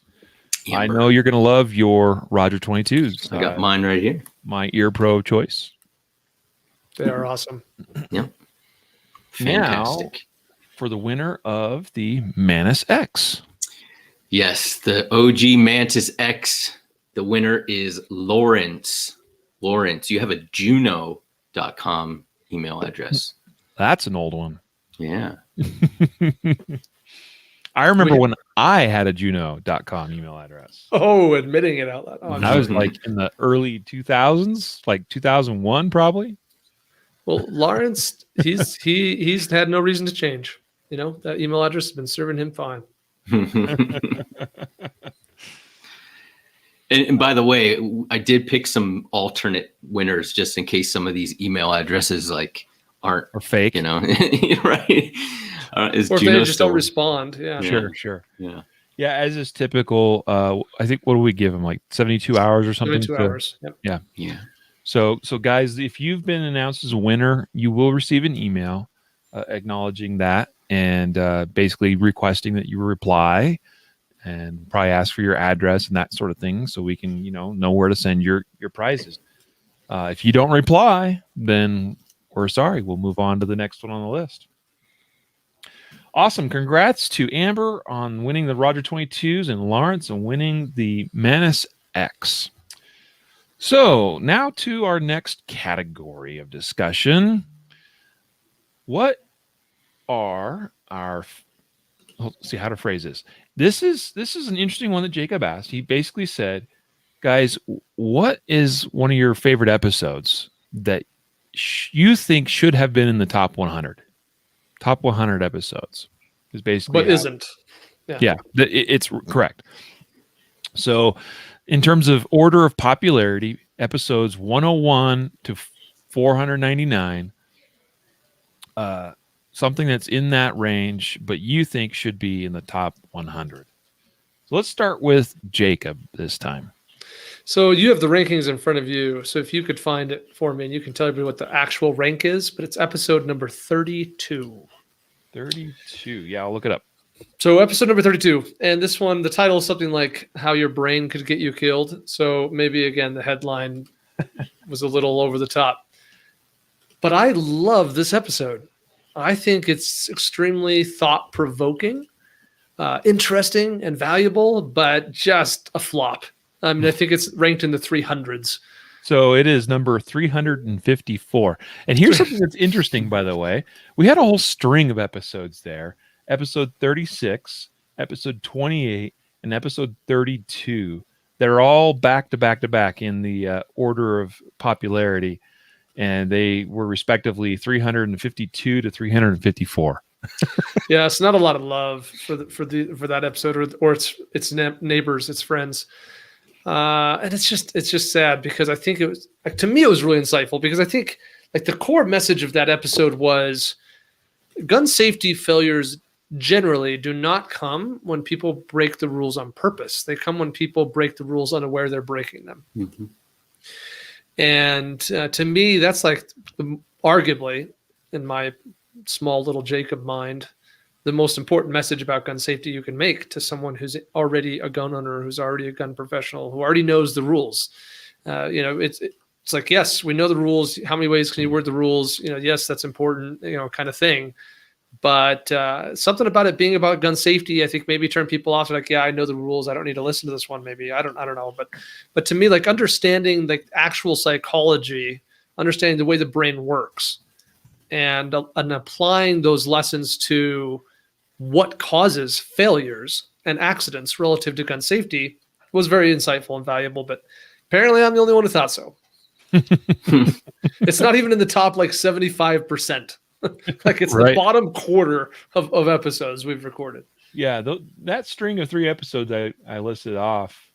Amber. I know you're going to love your Roger 22s. I got mine right here. My ear pro choice. They are awesome. Yeah. Fantastic. Now, for the winner of the Mantis X. Yes, the OG Mantis X. The winner is Lawrence. Lawrence, you have a Juno.com email address. That's an old one. Yeah. I remember when I had a Juno.com email address. Oh, admitting it out loud. Oh, I was in the early 2000s, 2001 probably. Well, Lawrence, he's had no reason to change. That email address has been serving him fine. And by the way, I did pick some alternate winners just in case some of these email addresses aren't or fake, right? Or if they just don't respond. Yeah. Sure. Yeah. Yeah, as is typical. I think what do we give them? 72 hours or something? 72 hours. Yep. Yeah. So guys, if you've been announced as a winner, you will receive an email acknowledging that and basically requesting that you reply and probably ask for your address and that sort of thing so we can, know where to send your prizes. If you don't reply, then we're sorry. We'll move on to the next one on the list. Awesome. Congrats to Amber on winning the Roger 22s and Lawrence on winning the Mantis X. So now to our next category of discussion. What are our... Let's see how to phrase this. This is an interesting one that Jacob asked. He basically said, guys, what is one of your favorite episodes that you think should have been in the top 100? Top 100 episodes is basically... But isn't. Yeah, it's correct. So in terms of order of popularity, episodes 101 to 499, something that's in that range, but you think should be in the top 100. So let's start with Jacob this time. So you have the rankings in front of you. So if you could find it for me, and you can tell everybody what the actual rank is, but it's episode number 32. 32. Yeah, I'll look it up. So episode number 32, and this one, the title is something like "How Your Brain Could Get You Killed." So maybe again, the headline was a little over the top, but I love this episode. I think it's extremely thought provoking, interesting, and valuable, but just a flop. I mean, I think it's ranked in the 300s. So it is number 354. And here's something that's interesting, by the way. We had a whole string of episodes there. Episode 36, episode 28, and episode 32. They're all back to back to back in the order of popularity. And they were respectively 352 to 354. Yeah, it's not a lot of love for that episode or its neighbors, its friends. And it's just sad because I think it was, like, to me, it was really insightful because I think like the core message of that episode was gun safety failures generally do not come when people break the rules on purpose. They come when people break the rules unaware they're breaking them. Mm-hmm. And to me, that's like arguably, in my small little Jacob mind, the most important message about gun safety you can make to someone who's already a gun owner, who's already a gun professional, who already knows the rules. It's like, yes, we know the rules. How many ways can you word the rules? Yes, that's important, kind of thing. But something about it being about gun safety, I think maybe turn people off. They're like, yeah, I know the rules. I don't need to listen to this one. Maybe I don't know. But to me, like understanding the actual psychology, understanding the way the brain works, and applying those lessons to what causes failures and accidents relative to gun safety was very insightful and valuable. But apparently, I'm the only one who thought so. It's not even in the top like 75%. Like it's right. The bottom quarter of episodes we've recorded. Yeah, that string of 3 episodes I listed off,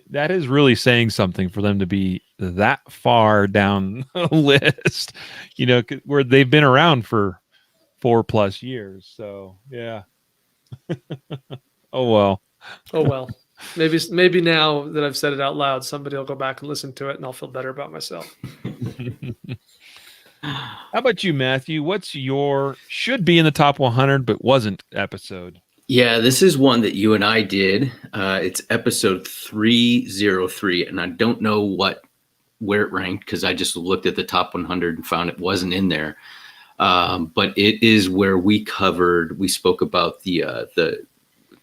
that is really saying something for them to be that far down the list, where they've been around for 4+ years. So yeah. Oh well. Maybe now that I've said it out loud, somebody will go back and listen to it and I'll feel better about myself. How about you, Matthew? What's your should be in the top 100 but wasn't episode? Yeah, this is one that you and I did. It's episode 303, and I don't know where it ranked because I just looked at the top 100 and found it wasn't in there. But it is where we spoke about the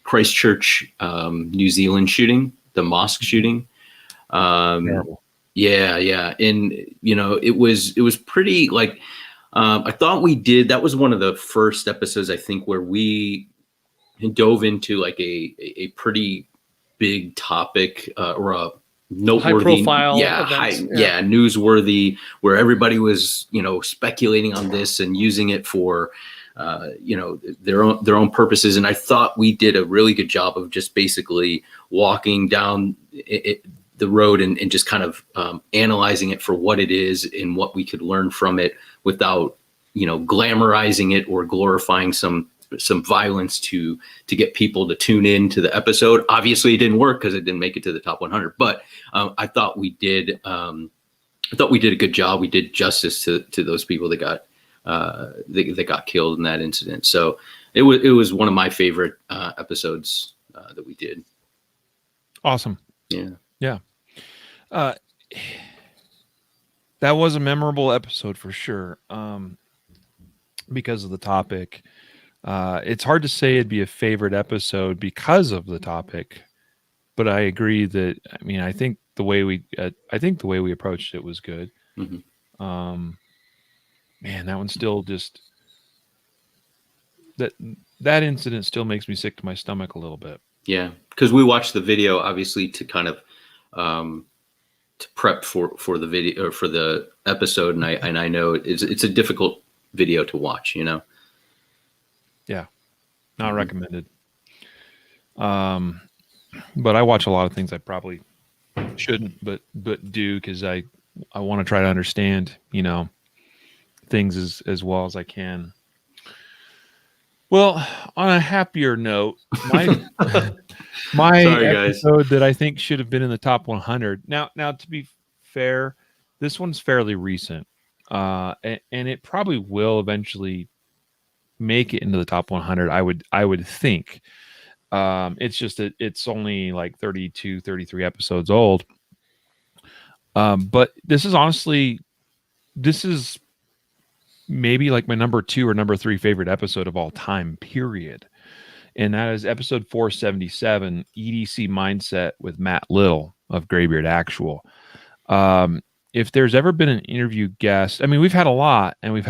Christchurch, New Zealand shooting, the mosque shooting. Terrible. Yeah. And, it was pretty like, I thought we did. That was one of the first episodes, I think, where we dove into like a pretty big topic or a noteworthy, high profile event. Newsworthy, where everybody was, speculating on this and using it for, their own purposes. And I thought we did a really good job of just basically walking down the road and just kind of analyzing it for what it is and what we could learn from it without, glamorizing it or glorifying some violence to get people to tune in to the episode. Obviously it didn't work because it didn't make it to the top 100, but I thought we did a good job. We did justice to those people that got killed in that incident. So it was one of my favorite episodes that we did. Awesome. Yeah. That was a memorable episode for sure. Because of the topic. It's hard to say it'd be a favorite episode because of the topic, but I agree that, I think the way we approached it was good. Mm-hmm. Man, that one still just that incident still makes me sick to my stomach a little bit. Yeah. Cause we watched the video obviously to kind of, to prep for the video or for the episode. And I know it's a difficult video to watch, Yeah, not recommended. But I watch a lot of things I probably shouldn't, but do because I want to try to understand, things as well as I can. Well, on a happier note, my Sorry, episode guys. that I think should have been in the top 100. Now to be fair, this one's fairly recent, and it probably will eventually make it into the top 100. I would think. It's just that it's only like 32, 33 episodes old. But this is maybe like my number 2 or number 3 favorite episode of all time, period. And that is episode 477, EDC Mindset with Matt Little of Graybeard Actual. If there's ever been an interview guest, I mean, we've had a lot, and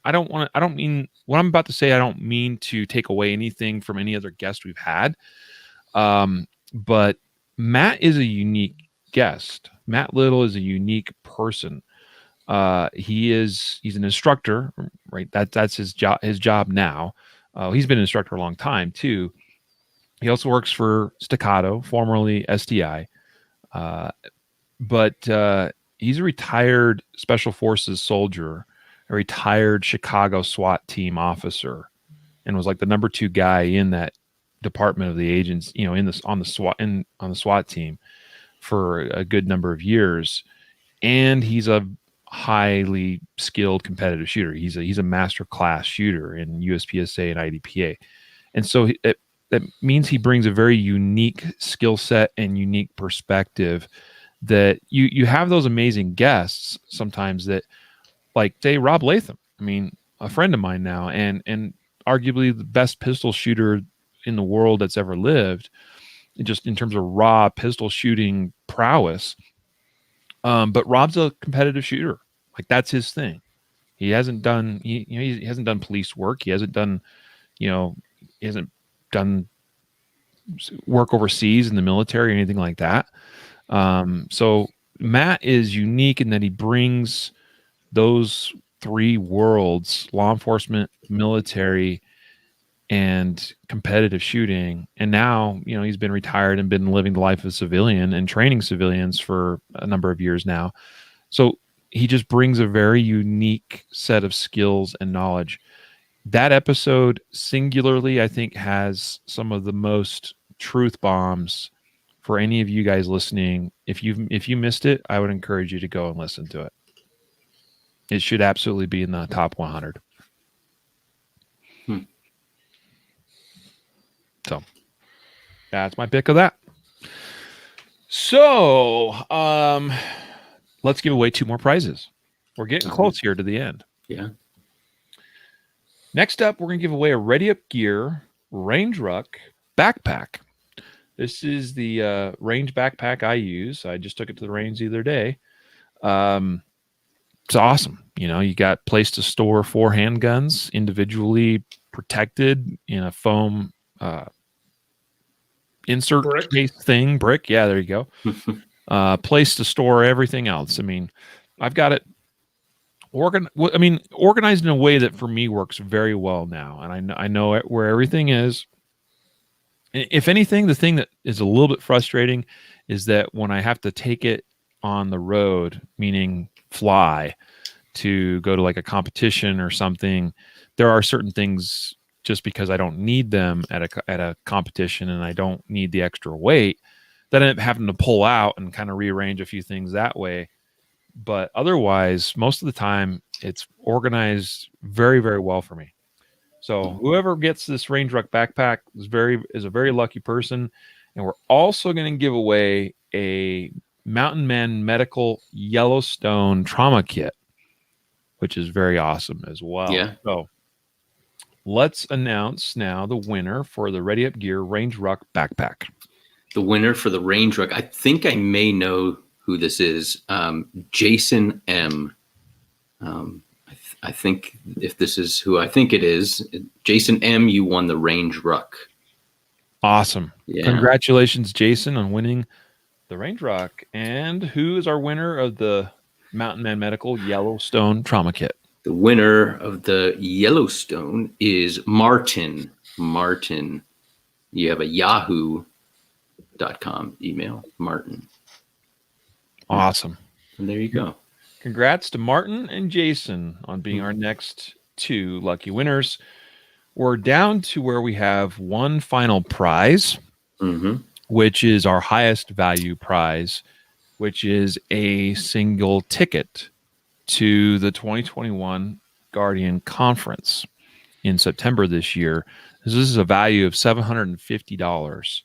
I don't mean what I'm about to say. I don't mean to take away anything from any other guest we've had. But Matt is a unique guest. Matt Little is a unique person. He's an instructor, right? That's his job now. He's been an instructor a long time too. He also works for Staccato, formerly STI. But he's a retired Special Forces soldier, a retired Chicago SWAT team officer, and was like the number 2 guy in that department of the agents, on the SWAT team for a good number of years. And he's a highly skilled competitive shooter. He's a master class shooter in USPSA and IDPA. And so that means he brings a very unique skill set and unique perspective that you have those amazing guests sometimes that, like, say, Rob Latham. I mean, a friend of mine now, and arguably the best pistol shooter in the world that's ever lived, just in terms of raw pistol shooting prowess. But Rob's a competitive shooter. Like, that's his thing. He hasn't done he hasn't done police work. He hasn't done work overseas in the military or anything like that. So Matt is unique in that he brings those 3 worlds: law enforcement, military, and competitive shooting. And now, he's been retired and been living the life of a civilian and training civilians for a number of years now. So he just brings a very unique set of skills and knowledge. That episode singularly, I think, has some of the most truth bombs for any of you guys listening. If you missed it, I would encourage you to go and listen to it. It should absolutely be in the top 100. So that's my pick of that. So let's give away 2 more prizes. We're getting close here to the end. Yeah. Next up, we're going to give away a Ready Up Gear Range Ruck backpack. This is the range backpack I use. I just took it to the range the other day. It's awesome. You got place to store 4 handguns individually protected in a foam insert case thing, brick. Yeah, there you go. Place to store everything else. I mean, I've got it organized in a way that for me works very well now, and I know where everything is. If anything, the thing that is a little bit frustrating is that when I have to take it on the road, meaning fly, to go to like a competition or something, there are certain things, just because I don't need them at a competition and I don't need the extra weight, that I end up having to pull out and kind of rearrange a few things that way. But otherwise, most of the time, it's organized very, very well for me. So whoever gets this Range Ruck backpack is a very lucky person. And we're also going to give away a Mountain Men Medical Yellowstone Trauma Kit, which is very awesome as well. Yeah. So let's announce now the winner for the Ready Up Gear Range Ruck backpack. The winner for the Range Ruck, I think I may know who this is. Jason M. I think if this is who I think it is, Jason M., you won the Range Ruck. Awesome. Yeah. Congratulations, Jason, on winning the Range Ruck. And who is our winner of the Mountain Man Medical Yellowstone Trauma Kit? The winner of the Yellowstone is Martin. Martin. You have a yahoo.com email, Martin. Awesome. And there you go. Congrats to Martin and Jason on being our next 2 lucky winners. We're down to where we have one final prize, which is our highest value prize, which is a single ticket to the 2021 Guardian Conference. in September this year. This is a value of $750.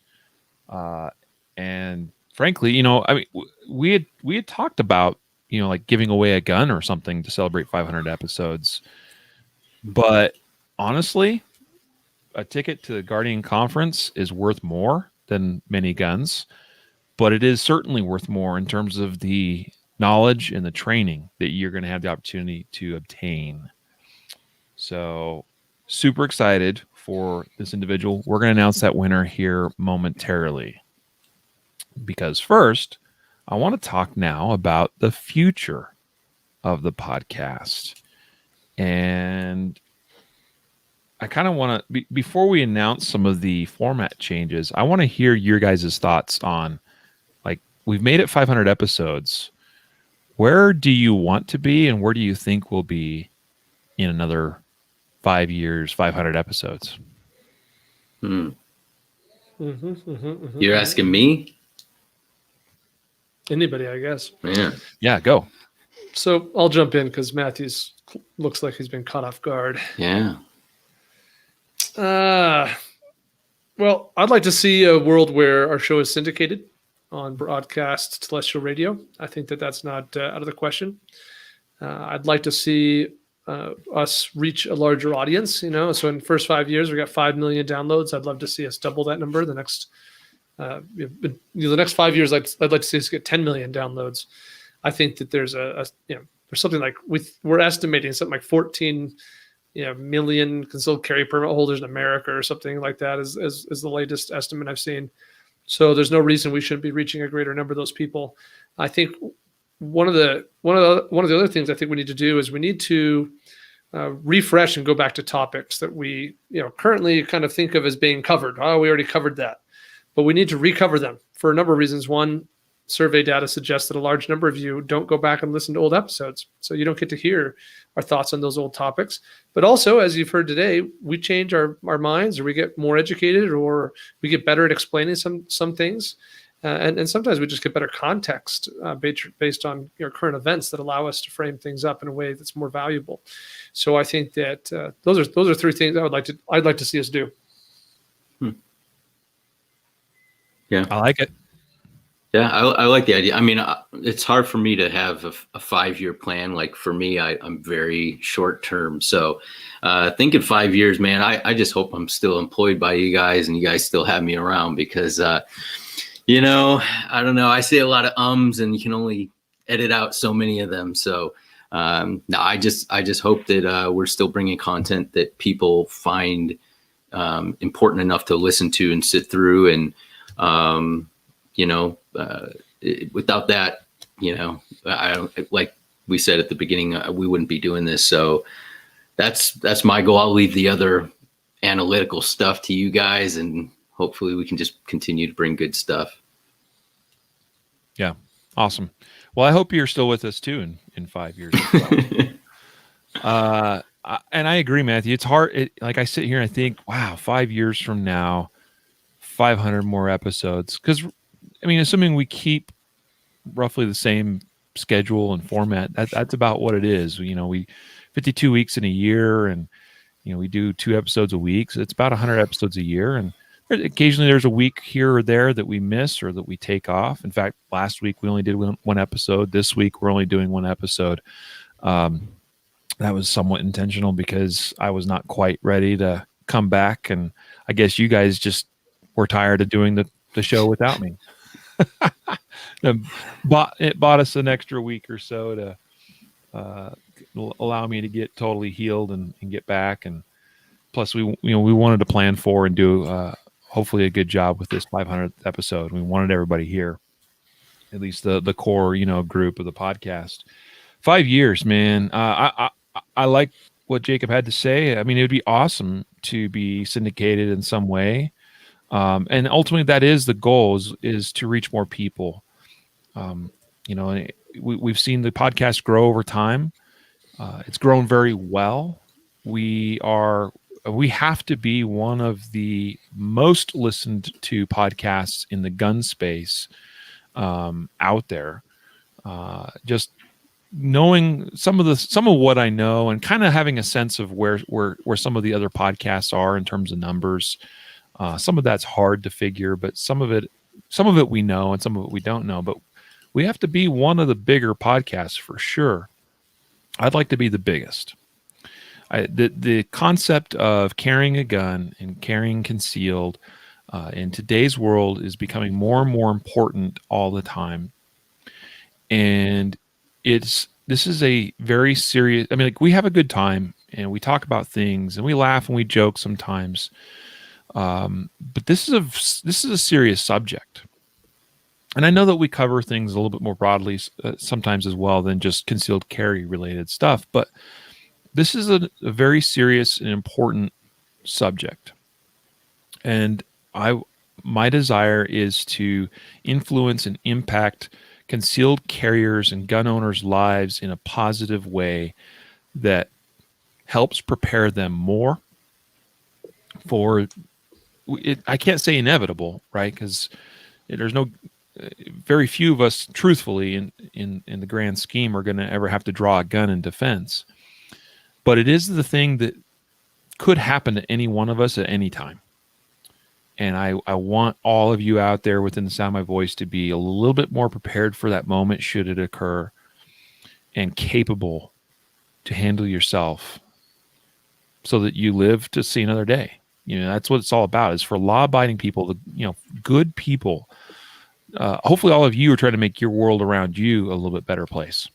And frankly, I mean, we had talked about, like giving away a gun or something to celebrate 500 episodes. But honestly, a ticket to the Guardian Conference is worth more than many guns, but it is certainly worth more in terms of the knowledge and the training that you're going to have the opportunity to obtain. So super excited for this individual. We're going to announce that winner here momentarily. Because first, I want to talk now about the future of the podcast. And I kind of want to, before we announce some of the format changes, I want to hear your guys' thoughts on, like, we've made it 500 episodes. Where do you want to be, and where do you think we'll be in another 5 years, 500 episodes? You're asking me? Anybody, I guess. Yeah, go. So I'll jump in because Matthew's looks like he's been caught off guard. Yeah. Well, I'd like to see a world where our show is syndicated on broadcast terrestrial radio. I think that's not out of the question. I'd like to see us reach a larger audience. So in the first 5 years, we got 5 million downloads. I'd love to see us double that number. The next 5 years, I'd like to see us get 10 million downloads. I think that there's there's something like we're estimating something like 14 million concealed carry permit holders in America or something like that is the latest estimate I've seen. So there's no reason we shouldn't be reaching a greater number of those people. I think one of the other things I think we need to do is we need to refresh and go back to topics that we currently kind of think of as being covered. Oh, we already covered that, but we need to recover them for a number of reasons. One, survey data suggests that a large number of you don't go back and listen to old episodes, so you don't get to hear our thoughts on those old topics. But also, as you've heard today, we change our minds, or we get more educated, or we get better at explaining some things. And sometimes we just get better context based on current events that allow us to frame things up in a way that's more valuable. So I think that those are three things I'd like to see us do. Yeah, I like it. Yeah, I like the idea. I mean, it's hard for me to have a 5-year plan. Like for me, I'm very short term. So thinking 5 years, man, I just hope I'm still employed by you guys and you guys still have me around because, I don't know. I say a lot of ums and you can only edit out so many of them. So no, I just hope that we're still bringing content that people find important enough to listen to and sit through. And, without that, I don't, like we said at the beginning, we wouldn't be doing this. So that's my goal. I'll leave the other analytical stuff to you guys, and hopefully we can just continue to bring good stuff. Yeah. Awesome. Well, I hope you're still with us too in 5 years. And I agree, Matthew. It's hard. Like I sit here and I think, wow, 5 years from now, 500 more episodes. Because, I mean, assuming we keep roughly the same schedule and format, that's about what it is. We 52 weeks in a year, and we do 2 episodes a week, so it's about 100 episodes a year. And occasionally there's a week here or there that we miss or that we take off. In fact, last week we only did one episode. This week we're only doing 1 episode. That was somewhat intentional because I was not quite ready to come back, and I guess you guys just were tired of doing the show without me. It bought us an extra week or so to allow me to get totally healed and get back. And plus, we wanted to plan for and do hopefully a good job with this 500th episode. We wanted everybody here, at least the core group of the podcast. 5 years, man. I like what Jacob had to say. I mean, it would be awesome to be syndicated in some way. And ultimately that is the goal is to reach more people. We've seen the podcast grow over time. It's grown very well. We have to be one of the most listened to podcasts in the gun space out there. Just knowing some of what I know and kind of having a sense of where some of the other podcasts are in terms of numbers. Some of that's hard to figure, but some of it we know and some of it we don't know. But we have to be one of the bigger podcasts for sure. I'd like to be the biggest. The concept of carrying a gun and carrying concealed in today's world is becoming more and more important all the time. And this is a very serious, I mean, like, we have a good time and we talk about things and we laugh and we joke sometimes. But this is a serious subject. And I know that we cover things a little bit more broadly sometimes as well than just concealed carry related stuff. But this is a very serious and important subject. And my desire is to influence and impact concealed carriers and gun owners' lives in a positive way that helps prepare them more for it. I can't say inevitable, right? Because there's no very few of us, truthfully, in the grand scheme, are going to ever have to draw a gun in defense. But it is the thing that could happen to any one of us at any time. And I want all of you out there within the sound of my voice to be a little bit more prepared for that moment should it occur, and capable to handle yourself so that you live to see another day. You know, that's what it's all about, is for law-abiding people, good people. Hopefully all of you are trying to make your world around you a little bit better place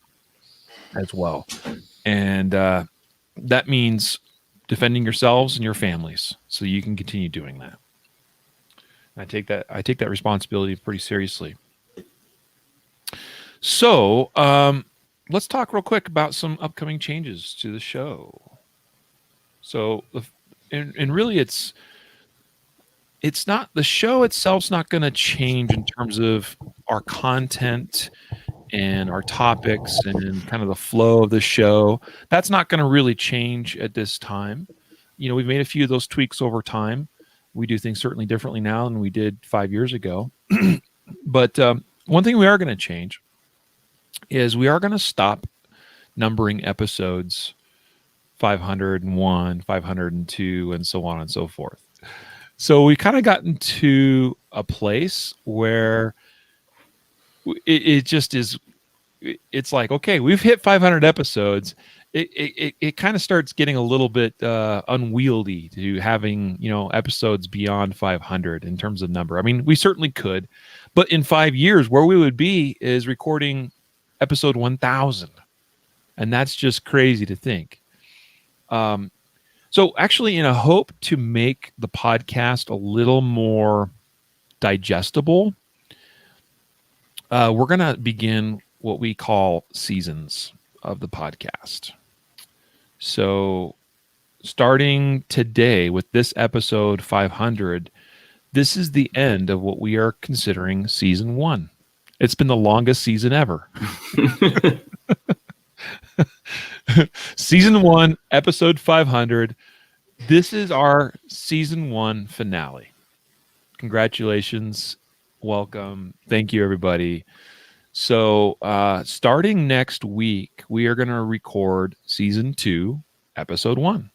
as well. And that means defending yourselves and your families so you can continue doing that. I take that responsibility pretty seriously. So let's talk real quick about some upcoming changes to the show. So, and really, it's not, the show itself's not going to change in terms of our content and our topics and kind of the flow of the show. That's not going to really change at this time. We've made a few of those tweaks over time. We do things certainly differently now than we did 5 years ago. But one thing we are going to change is we are going to stop numbering episodes 501, 502, and so on and so forth. So we kind of gotten to a place where it just is, it's like, okay, we've hit 500 episodes. It kind of starts getting a little bit unwieldy to having, episodes beyond 500 in terms of number. I mean, we certainly could, but in 5 years, where we would be is recording episode 1000. And that's just crazy to think. So actually, in a hope to make the podcast a little more digestible, we're going to begin what we call seasons of the podcast. So starting today with this episode 500, this is the end of what we are considering season 1. It's been the longest season ever. Season 1, episode 500. This is our season 1 finale. Congratulations. Welcome. Thank you, everybody. So starting next week, we are going to record season 2, episode 1.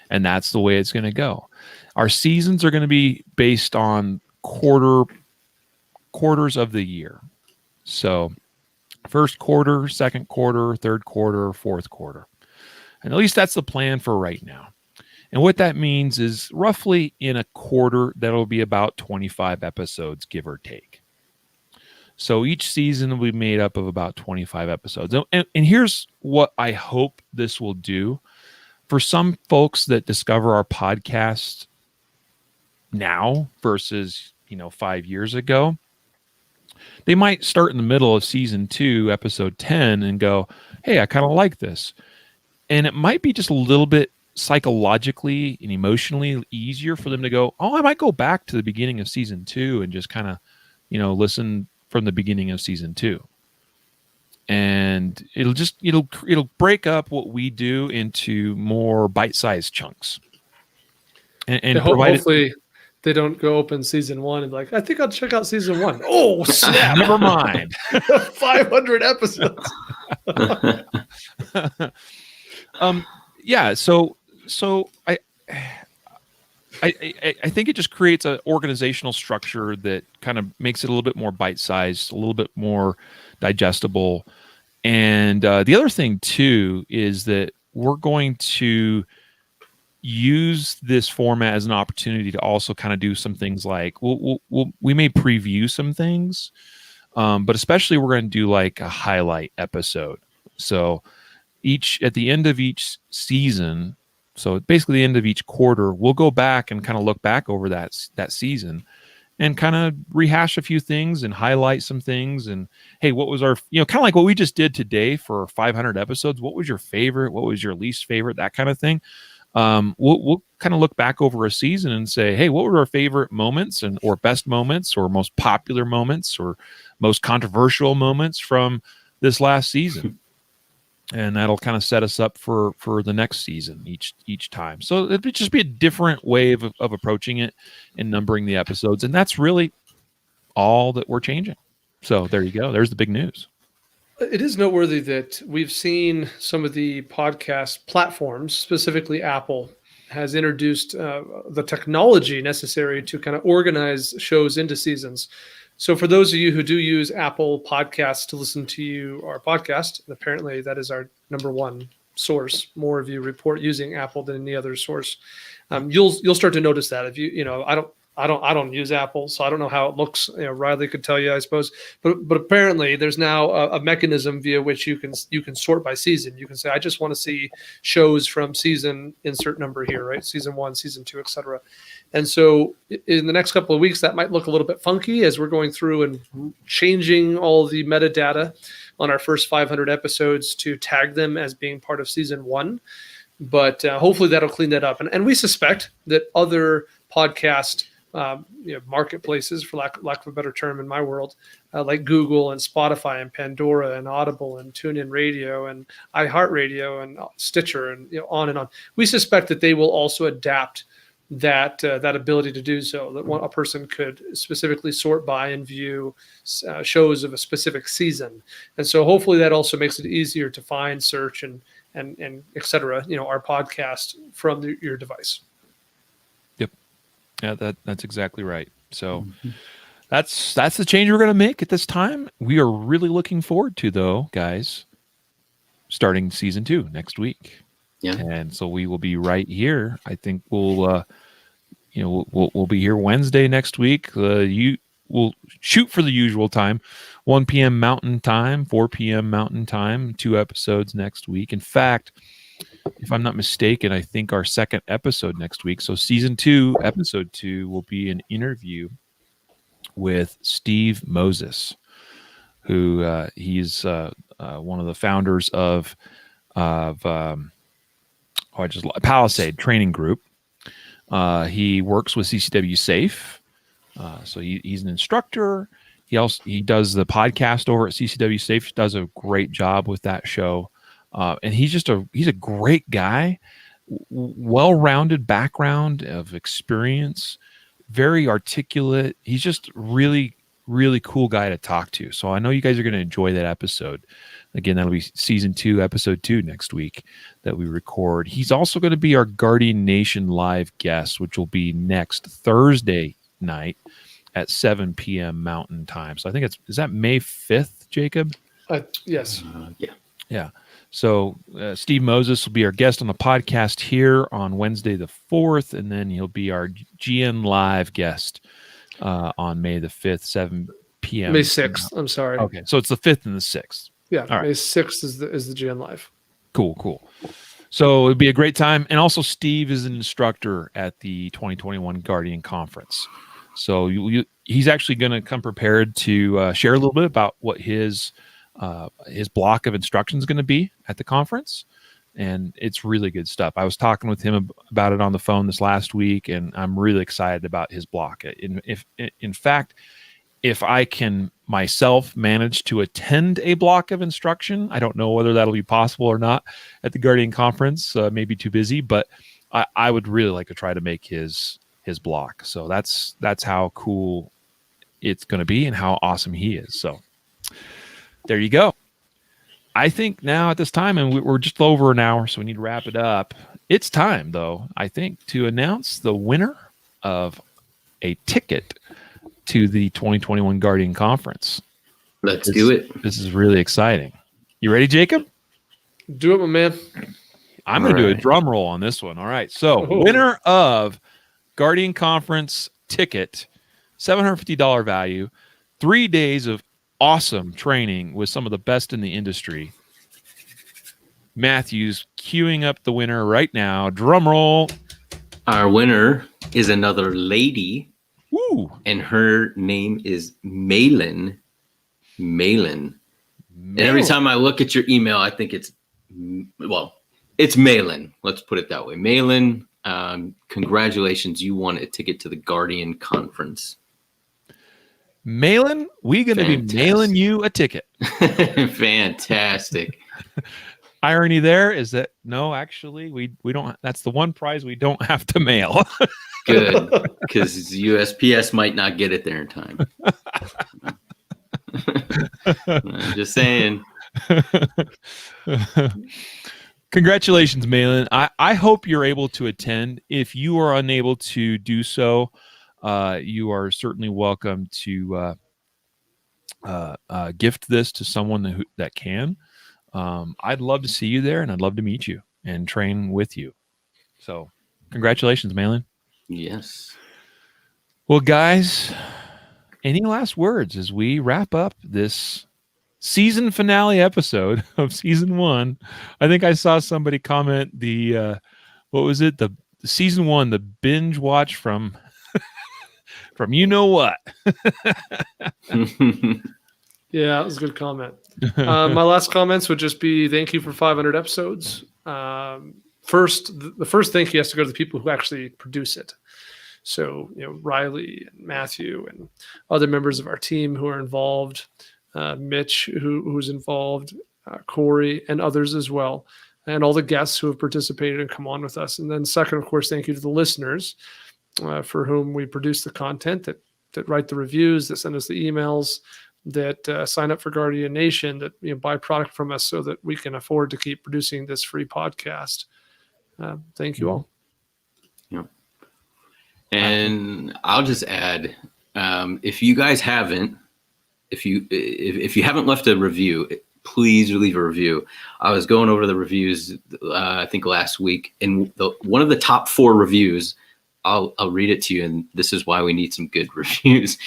And that's the way it's going to go. Our seasons are going to be based on quarters of the year. So first quarter, second quarter, third quarter, fourth quarter. And at least that's the plan for right now. And what that means is roughly in a quarter, that'll be about 25 episodes, give or take. So each season will be made up of about 25 episodes. And here's what I hope this will do. For some folks that discover our podcast now versus, 5 years ago, they might start in the middle of season 2, episode 10, and go, hey, I kind of like this. And it might be just a little bit psychologically and emotionally easier for them to go, oh, I might go back to the beginning of season 2 and just kind of, listen from the beginning of season 2. And it'll break up what we do into more bite-sized chunks. And hopefully they don't go open season 1 and be like, I think I'll check out season 1. Oh, snap. Never mind. 500 episodes. Yeah. So I think it just creates an organizational structure that kind of makes it a little bit more bite-sized, a little bit more digestible. And the other thing too is that we're going to use this format as an opportunity to also kind of do some things like we may preview some things, but especially we're going to do like a highlight episode. So at the end of each season, so basically the end of each quarter, we'll go back and kind of look back over that season and kind of rehash a few things and highlight some things. And hey, what was our, kind of like what we just did today for 500 episodes. What was your favorite? What was your least favorite? That kind of thing. We'll kind of look back over a season and say, hey, what were our favorite moments or best moments or most popular moments or most controversial moments from this last season? And that'll kind of set us up for the next season each time. So it'd just be a different way of approaching it and numbering the episodes. And that's really all that we're changing. So there you go. There's the big news. It is noteworthy that we've seen some of the podcast platforms, specifically Apple, has introduced the technology necessary to kind of organize shows into seasons. So for those of you who do use Apple Podcasts to listen to our podcast, and apparently that is our number one source, more of you report using Apple than any other source. You'll start to notice that if I don't use Apple, so I don't know how it looks. Riley could tell you, I suppose. But apparently, there's now a mechanism via which you can sort by season. You can say, I just want to see shows from season insert number here, right? Season 1, season 2, etc. And so, in the next couple of weeks, that might look a little bit funky as we're going through and changing all the metadata on our first 500 episodes to tag them as being part of season 1. But hopefully, that'll clean that up. And we suspect that other podcast marketplaces, for lack of a better term in my world, like Google and Spotify and Pandora and Audible and TuneIn Radio and iHeartRadio and Stitcher and on and on. We suspect that they will also adapt that ability to do so, that a person could specifically sort by and view shows of a specific season. And so hopefully that also makes it easier to find, search, and et cetera, our podcast from your device. Yeah, that's exactly right. So that's the change we're going to make at this time. We are really looking forward to, though, guys, starting season 2 next week. Yeah, and so we will be right here. I think we'll be here Wednesday next week. We'll shoot for the usual time, 1 p.m. Mountain Time, 4 p.m. Mountain Time. 2 episodes next week. In fact, if I'm not mistaken, I think our second episode next week. So season 2, episode 2 will be an interview with Steve Moses, who he's one of the founders of Palisade Training Group. He works with CCW Safe. So he's an instructor. He does the podcast over at CCW Safe. Does a great job with that show. And he's a great guy, well-rounded background of experience, very articulate. He's just really, really cool guy to talk to. So I know you guys are going to enjoy that episode. Again, that'll be season 2, episode 2 next week that we record. He's also going to be our Guardian Nation live guest, which will be next Thursday night at 7 p.m. Mountain Time. So I think is that May 5th, Jacob? Yes. Yeah. So Steve Moses will be our guest on the podcast here on Wednesday the 4th, and then he'll be our GN live guest on May the 5th, 7 p.m. May 6th. I'm sorry. Okay, so it's the 5th and the 6th. Yeah, all right. May 6th is the GN live. Cool. So it'll be a great time. And also Steve is an instructor at the 2021 Guardian Conference. So he's actually going to come prepared to share a little bit about what his block of instruction is going to be at the conference. And it's really good stuff. I was talking with him about it on the phone this last week, and I'm really excited about his block. In fact, if I can myself manage to attend a block of instruction, I don't know whether that'll be possible or not at the Guardian Conference. Maybe too busy, but I would really like to try to make his his block. So that's how cool it's going to be and how awesome he is. So there you go. I think now at this time, and we're just over an hour, so we need to wrap it up. It's time, though, I think, to announce the winner of a ticket to the 2021 Guardian Conference. Let's do it. This is really exciting. You ready, Jacob? Do it, my man. I'm going to do a drum roll on this one. All right. So, winner of Guardian Conference ticket, $750 value, 3 days of awesome training with some of the best in the industry. Matthew's queuing up the winner right now. Drum roll. Our winner is another lady. Woo. And her name is Malin. And every time I look at your email, I think it's Malin. Let's put it that way. Malin, congratulations. You won a ticket to the Guardian Conference. Malin, we're going to be mailing you a ticket. Fantastic. Irony there is that no, actually, we don't. That's the one prize we don't have to mail. Good, because USPS might not get it there in time. I'm just saying. Congratulations, Malin. I hope you're able to attend. If you are unable to do so, you are certainly welcome to gift this to someone that can. I'd love to see you there, and I'd love to meet you and train with you. So, congratulations, Malin. Yes. Well, guys, any last words as we wrap up this season finale episode of season 1? I think I saw somebody comment the what was it? The season 1, the binge watch from from you know what. Yeah, that was a good comment. My last comments would just be thank you for 500 episodes. The first thank you has to go to the people who actually produce it. So, Riley and Matthew and other members of our team who are involved, Mitch, who's involved, Corey, and others as well, and all the guests who have participated and come on with us. And then second, of course, thank you to the listeners for whom we produce the content, that write the reviews, that send us the emails, that sign up for Guardian Nation, that buy product from us so that we can afford to keep producing this free podcast. Thank you all. Yeah. And I'll just add, if you guys haven't, if you haven't left a review, please leave a review. I was going over the reviews, I think last week, and one of the top 4 reviews, I'll read it to you, and this is why we need some good reviews.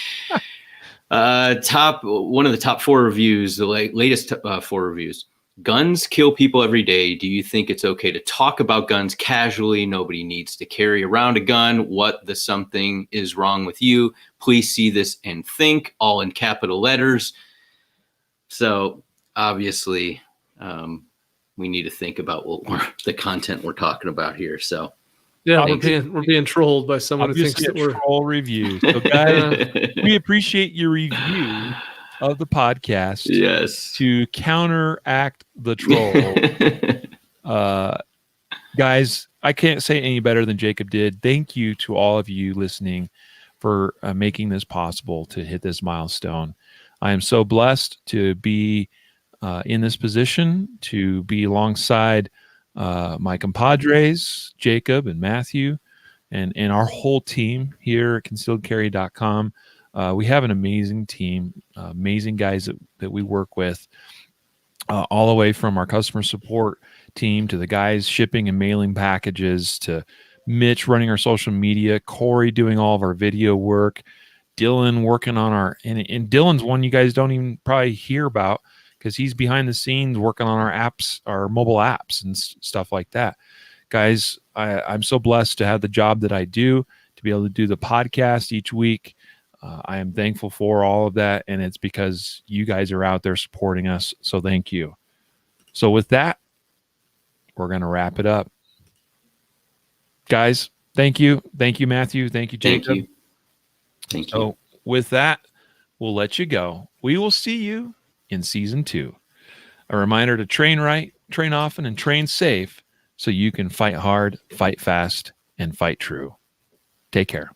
One of the top 4 reviews, the latest 4 reviews. Guns kill people every day. Do you think it's okay to talk about guns casually? Nobody needs to carry around a gun. What the something is wrong with you? Please see this and think, all in capital letters. So obviously, we need to think about the content we're talking about here. So yeah, we're being trolled by someone who thinks that we're troll reviews. So guys, we appreciate your review of the podcast. Yes. To counteract the troll. Guys, I can't say any better than Jacob did. Thank you to all of you listening for making this possible to hit this milestone. I am so blessed to be in this position, to be alongside my compadres, Jacob and Matthew, and our whole team here at concealedcarry.com. We have an amazing team, amazing guys that we work with, all the way from our customer support team to the guys shipping and mailing packages, to Mitch running our social media, Corey doing all of our video work, Dylan working on and Dylan's one you guys don't even probably hear about because he's behind the scenes working on our apps, our mobile apps and stuff like that. Guys, I'm so blessed to have the job that I do, to be able to do the podcast each week. I am thankful for all of that, and it's because you guys are out there supporting us, so thank you. So with that, we're going to wrap it up. Guys, thank you. Thank you, Matthew. Thank you, Jacob. Thank you. So with that, we'll let you go. We will see you in season 2. A reminder to train right, train often, and train safe so you can fight hard, fight fast, and fight true. Take care.